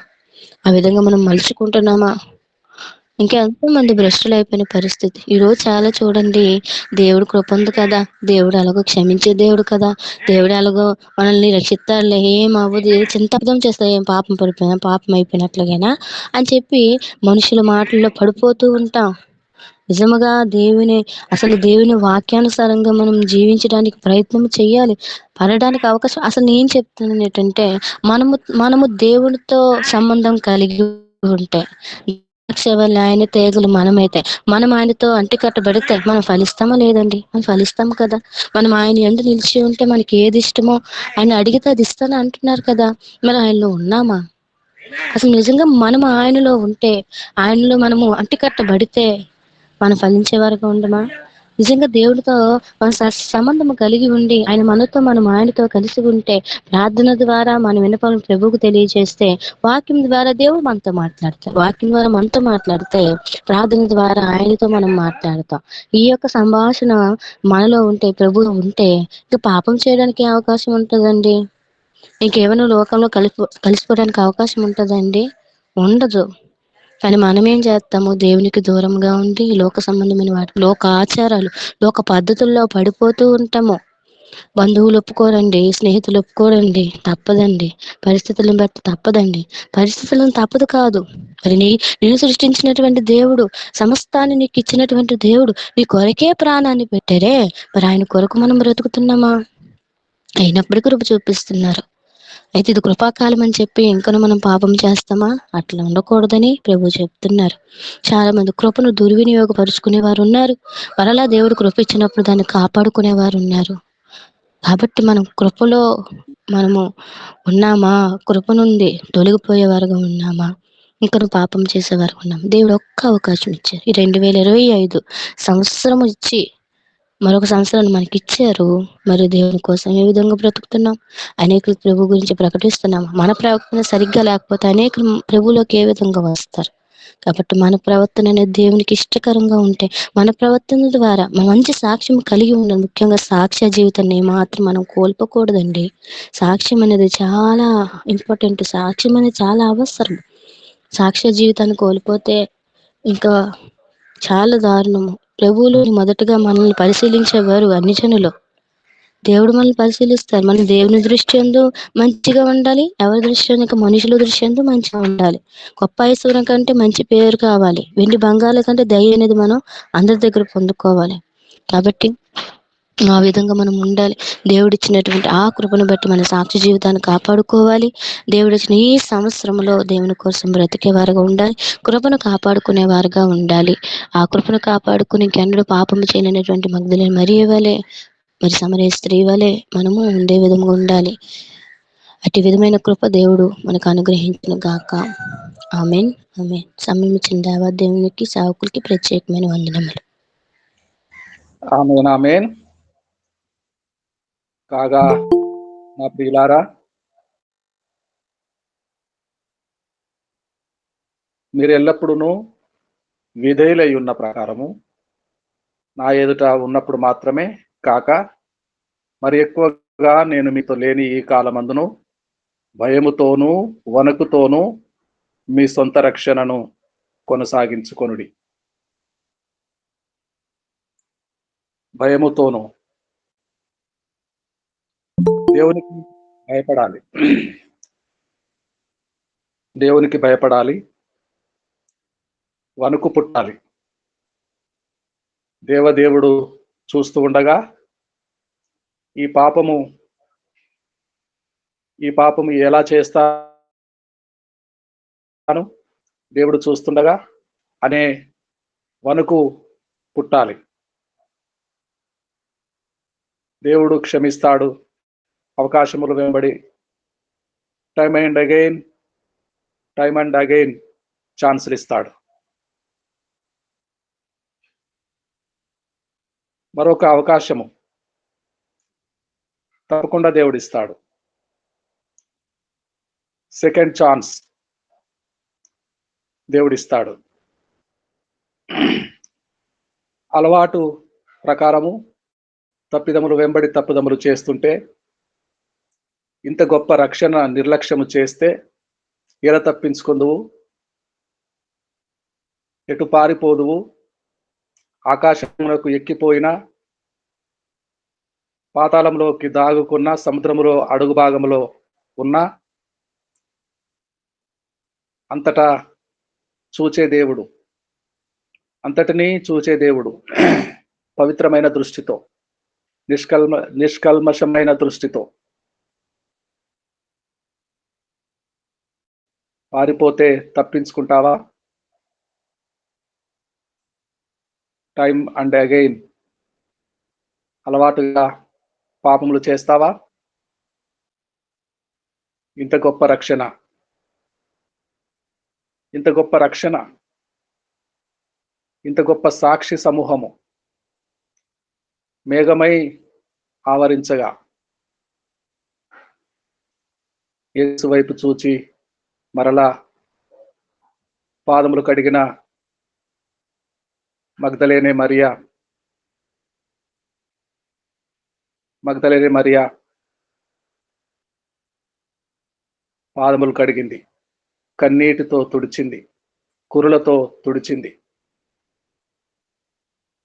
ఆ విధంగా మనం మలుచుకుంటున్నామా? ఇంకా ఎంతో మంది భ్రష్టులు అయిపోయిన పరిస్థితి. ఈరోజు చాలా చూడండి, దేవుడు కృప ఉంది కదా, దేవుడు అలాగో క్షమించే దేవుడు కదా, దేవుడు అలాగో మనల్ని రక్షిస్తాడులే, ఏం అవ్వదు, చింతార్థం చేస్తా, ఏం పాపం అయిపోయినట్లుగైనా అని చెప్పి మనుషుల మాటల్లో పడిపోతూ ఉంటాం. నిజముగా దేవుని వాక్యానుసారంగా మనం జీవించడానికి ప్రయత్నం చేయాలి. పడడానికి అవకాశం. అసలు నేను చెప్తున్నాను ఏంటంటే, మనము దేవునితో సంబంధం కలిగి ఉంటే, ఆయన తేగలు మనమైతే మనం ఆయనతో అంటికట్టబడితే మనం ఫలిస్తామా లేదండి? మనం ఫలిస్తాం కదా. మనం ఆయన యందు నిలిచి ఉంటే మనకి ఏది ఇష్టమో ఆయన అడిగితే అది ఇస్తాను అంటున్నారు కదా. మరి ఆయనలో ఉన్నామా? అసలు నిజంగా మనం ఆయనలో ఉంటే, ఆయనలో మనము అంటికట్టబడితే మనం ఫలించే వరకు ఉండమా? నిజంగా దేవుడితో మన సంబంధం కలిగి ఉండి మనం ఆయనతో కలిసి ఉంటే, ప్రార్థన ద్వారా మనం విన్నపాలను ప్రభువుకు తెలియజేస్తే, వాక్యం ద్వారా దేవుడు మనతో మాట్లాడతారు. వాక్యం ద్వారా మనతో మాట్లాడితే, ప్రార్థన ద్వారా ఆయనతో మనం మాట్లాడతాం. ఈ యొక్క సంభాషణ మనలో ఉంటే, ప్రభువు ఉంటే, ఇక పాపం చేయడానికి అవకాశం ఉంటుందండి? ఇంకేమైనా లోకంలో కలిసిపోవడానికి అవకాశం ఉంటుందండి? ఉండదు. కానీ మనం ఏం చేస్తాము? దేవునికి దూరంగా ఉండి లోక సంబంధమైన వాటి, లోక ఆచారాలు, లోక పద్ధతుల్లో పడిపోతూ ఉంటాము. బంధువులు ఒప్పుకోరండి, స్నేహితులు ఒప్పుకోరండి, తప్పదండి. పరిస్థితులను బట్టి తప్పదండి. పరిస్థితులను తప్పదు కాదు. మరి నేను సృష్టించినటువంటి దేవుడు, సమస్తాన్ని నీకు ఇచ్చినటువంటి దేవుడు నీ కొరకే ప్రాణాన్ని పెట్టారే, మరి ఆయన కొరకు మనం బ్రతుకుతున్నామా? అయినప్పటికీ కృప చూపిస్తున్నారు. అయితే ఇది కృపాకాలం అని చెప్పి ఇంకను మనం పాపం చేస్తామా? అట్లా ఉండకూడదని ప్రభు చెప్తున్నారు. చాలా మంది కృపను దుర్వినియోగపరుచుకునే వారు ఉన్నారు. మరలా దేవుడు కృప ఇచ్చినప్పుడు దాన్ని కాపాడుకునే వారు ఉన్నారు. కాబట్టి మనం కృపలో మనము ఉన్నామా? కృప నుండి తొలగిపోయేవారుగా ఉన్నామా? ఇంకను పాపం చేసేవారు ఉన్నాం. దేవుడు ఒక్క అవకాశం ఇచ్చారు. ఈ 2025 సంవత్సరం ఇచ్చి మరొక సంవత్సరాన్ని మనకి ఇచ్చారు. మరి దేవుని కోసం ఏ విధంగా బ్రతుకుతున్నాం? అనేకులు ప్రభు గురించి ప్రకటిస్తున్నాం. మన ప్రవర్తన సరిగ్గా లేకపోతే అనేకులు ప్రభులోకి ఏ విధంగా వస్తారు? కాబట్టి మన ప్రవర్తన అనేది దేవునికి ఇష్టకరంగా ఉంటే, మన ప్రవర్తన ద్వారా మన మంచి సాక్ష్యం కలిగి ఉండాలి. ముఖ్యంగా సాక్ష్య జీవితాన్ని ఏమాత్రం మనం కోల్పోకూడదండి. సాక్ష్యం అనేది చాలా ఇంపార్టెంట్. సాక్ష్యం అనేది చాలా అవసరం. సాక్ష్య జీవితాన్ని కోల్పోతే ఇంకా చాలా దారుణము. ప్రభువులు మొదటగా మనల్ని పరిశీలించేవారు అన్ని జనులు. దేవుడు మనల్ని పరిశీలిస్తారు. మన దేవుని దృష్టి యందు మంచిగా ఉండాలి. ఎవరి దృష్టి యందు? మనుషుల దృష్టి యందు మంచిగా ఉండాలి. గొప్ప ఐశ్వర్యం కంటే మంచి పేరు కావాలి. వెండి బంగారాల కంటే దయ అనేది మనం అందరి దగ్గర పొందుకోవాలి. కాబట్టి ఆ విధంగా మనం ఉండాలి. దేవుడిచ్చినటువంటి ఆ కృపను బట్టి మన సాక్షి జీవితాన్ని కాపాడుకోవాలి. దేవుడిచ్చిన ఈ సంవత్సరంలో దేవుని కోసం బ్రతికేవారుగా ఉండాలి. కృపను కాపాడుకునేవారుగా ఉండాలి. ఆ కృపను కాపాడుకుని ఇంకెన్నడూ పాపము చేయనటువంటి మగ్దలేని మరియ వలె, మరి సమరయ స్త్రీ వలె మనము ఉండే విధంగా ఉండాలి. అట్టి విధమైన కృప దేవుడు మనకు అనుగ్రహించును గాక. ఆమేన్. ఆమేన్. సమయం ఇచ్చిన దేవా దేవునికి, సేవకులకి ప్రత్యేకమైన వందనములు. ఆమేన్. ఆమేన్. కాగా నా ప్రియులారా, మీరు ఎల్లప్పుడూ విధేయులై ఉన్న ప్రకారము నా ఎదుట ఉన్నప్పుడు మాత్రమే కాక మరి ఎక్కువ గా నేను మీతో లేని ఈ కాలమందును భయముతోనూ వణుకుతోనూ మీ సొంత రక్షణను కొనసాగించుకొనుడి. భయముతోనూ దేవునికి భయపడాలి. దేవునికి భయపడాలి. వణుకు పుట్టాలి. దేవదేవుడు చూస్తూ ఉండగా ఈ పాపము ఎలా చేస్తాను దేవుడు చూస్తుండగా అనే వణుకు పుట్టాలి. దేవుడు క్షమిస్తాడు. అవకాశములు వెంబడి టైమ్ అండ్ అగైన్ ఛాన్సులు ఇస్తాడు. మరొక అవకాశము తప్పకుండా దేవుడిస్తాడు. Second chance దేవుడిస్తాడు. అలవాటు ప్రకారము తప్పిదములు వెంబడి తప్పిదములు చేస్తుంటే, ఇంత గొప్ప రక్షణ నిర్లక్ష్యము చేస్తే ఎలా తప్పించుకుందువు? ఎటు పారిపోదువు? ఆకాశమునకు ఎక్కిపోయినా, పాతాళంలోకి దాగుకున్న, సముద్రములో అడుగు భాగంలో ఉన్నా, అంతటా చూచే దేవుడు, అంతటినీ చూచే దేవుడు పవిత్రమైన దృష్టితో, నిష్కల్మషమైన దృష్టితో పారిపోతే తప్పించుకుంటావా? టైమ్ అండ్ అగైన్ అలవాటుగా పాపములు చేస్తావా? ఇంత గొప్ప రక్షణ, ఇంత గొప్ప రక్షణ, ఇంత గొప్ప సాక్షి సమూహము మేఘమై ఆవరించగా యేసు వైపు చూచి మరలా పాదములు కడిగిన మగ్దలేనే మరియా పాదములు కడిగింది, కన్నీటితో తుడిచింది, కురులతో తుడిచింది,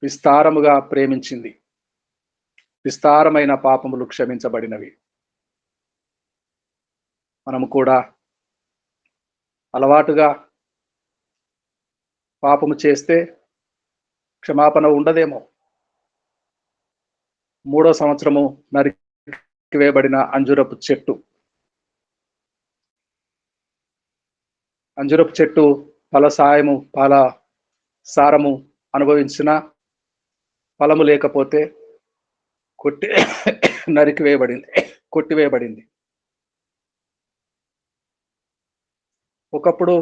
విస్తారముగా ప్రేమించింది. విస్తారమైన పాపములు క్షమించబడినవి. మనము కూడా అలవాటుగా పాపము చేస్తే క్షమాపణ ఉండదేమో. 3వ సంవత్సరము నరికివేయబడిన అంజూరపు చెట్టు. అంజూరపు చెట్టు ఫల సారము అనుభవించిన ఫలము లేకపోతే కొట్టివేయబడింది. ఒకప్పుడు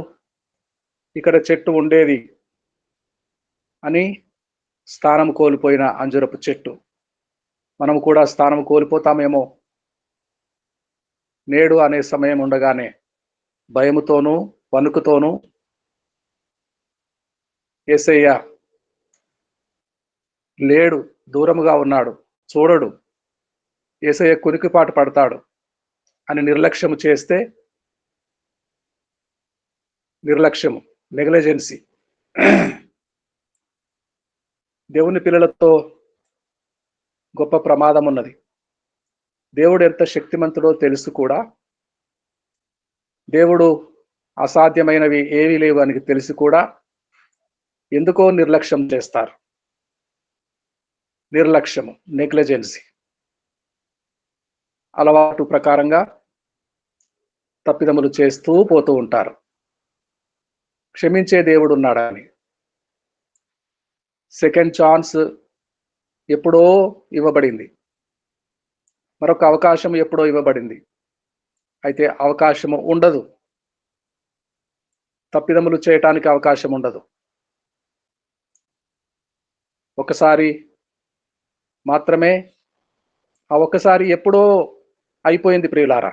ఇక్కడ చెట్టు ఉండేది అని స్థానం కోల్పోయిన అంజూరపు చెట్టు. మనము కూడా స్థానం కోల్పోతామేమో. నేడు అనే సమయం ఉండగానే భయముతోనూ వణుకుతోనూ యేసయ్య లేడు, దూరముగా ఉన్నాడు, చూడడు, యేసయ్య కునికిపాటు పడతాడు అని నిర్లక్ష్యము చేస్తే, నిర్లక్ష్యము, నెగ్లిజెన్సీ, దేవుని పిల్లలతో గొప్ప ప్రమాదం ఉన్నది. దేవుడు ఎంత శక్తిమంతుడో తెలుసు కూడా, దేవుడు అసాధ్యమైనవి ఏవీ లేవు అని తెలిసి కూడా ఎందుకో నిర్లక్ష్యం చేస్తారు. నిర్లక్ష్యము, నెగ్లిజెన్సీ, అలవాటు ప్రకారంగా తప్పిదములు చేస్తూ పోతూ ఉంటారు. క్షమించే దేవుడు ఉన్నాడని. సెకండ్ ఛాన్స్ ఎప్పుడో ఇవ్వబడింది. మరొక అవకాశం ఎప్పుడో ఇవ్వబడింది. అయితే అవకాశము ఉండదు. తప్పిదములు చేయటానికి అవకాశం ఉండదు. ఒకసారి మాత్రమే. ఆ ఒక్కసారి ఎప్పుడో అయిపోయింది ప్రియులారా.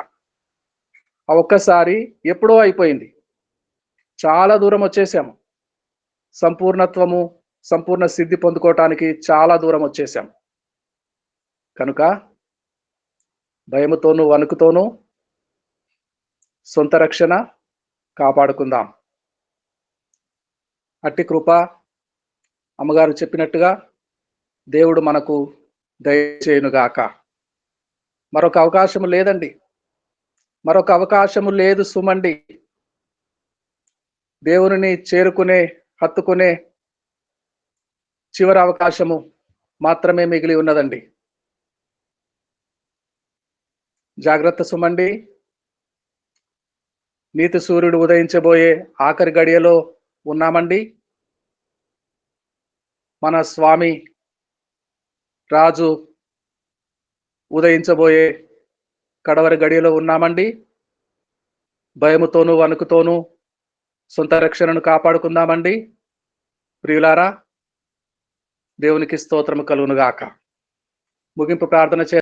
ఆ ఒక్కసారి ఎప్పుడో అయిపోయింది. చాలా దూరం వచ్చేసాము. సంపూర్ణత్వము, సంపూర్ణ సిద్ధి పొందుకోవటానికి చాలా దూరం వచ్చేసాం. కనుక భయముతోనూ వణుకుతోనూ సొంత రక్షణ కాపాడుకుందాం. అట్టి కృప అమ్మగారు చెప్పినట్టుగా దేవుడు మనకు దయచేయునుగాక. మరొక అవకాశము లేదండి, మరొక అవకాశము లేదు సుమండి. దేవునిని చేరుకునే, హత్తుకునే చివరి అవకాశము మాత్రమే మిగిలి ఉన్నదండి. జాగ్రత్త సుమండి. నీతి సూర్యుడు ఉదయించబోయే ఆఖరి గడియలో ఉన్నామండి. మన స్వామి రాజు ఉదయించబోయే కడవరి గడియలో ఉన్నామండి. భయముతోనూ వణుకుతోనూ సొంత రక్షణను కాపాడుకుందామండి. ప్రియులారా, దేవునికి స్తోత్రము కలుగునుగాక. ముగింపు ప్రార్థన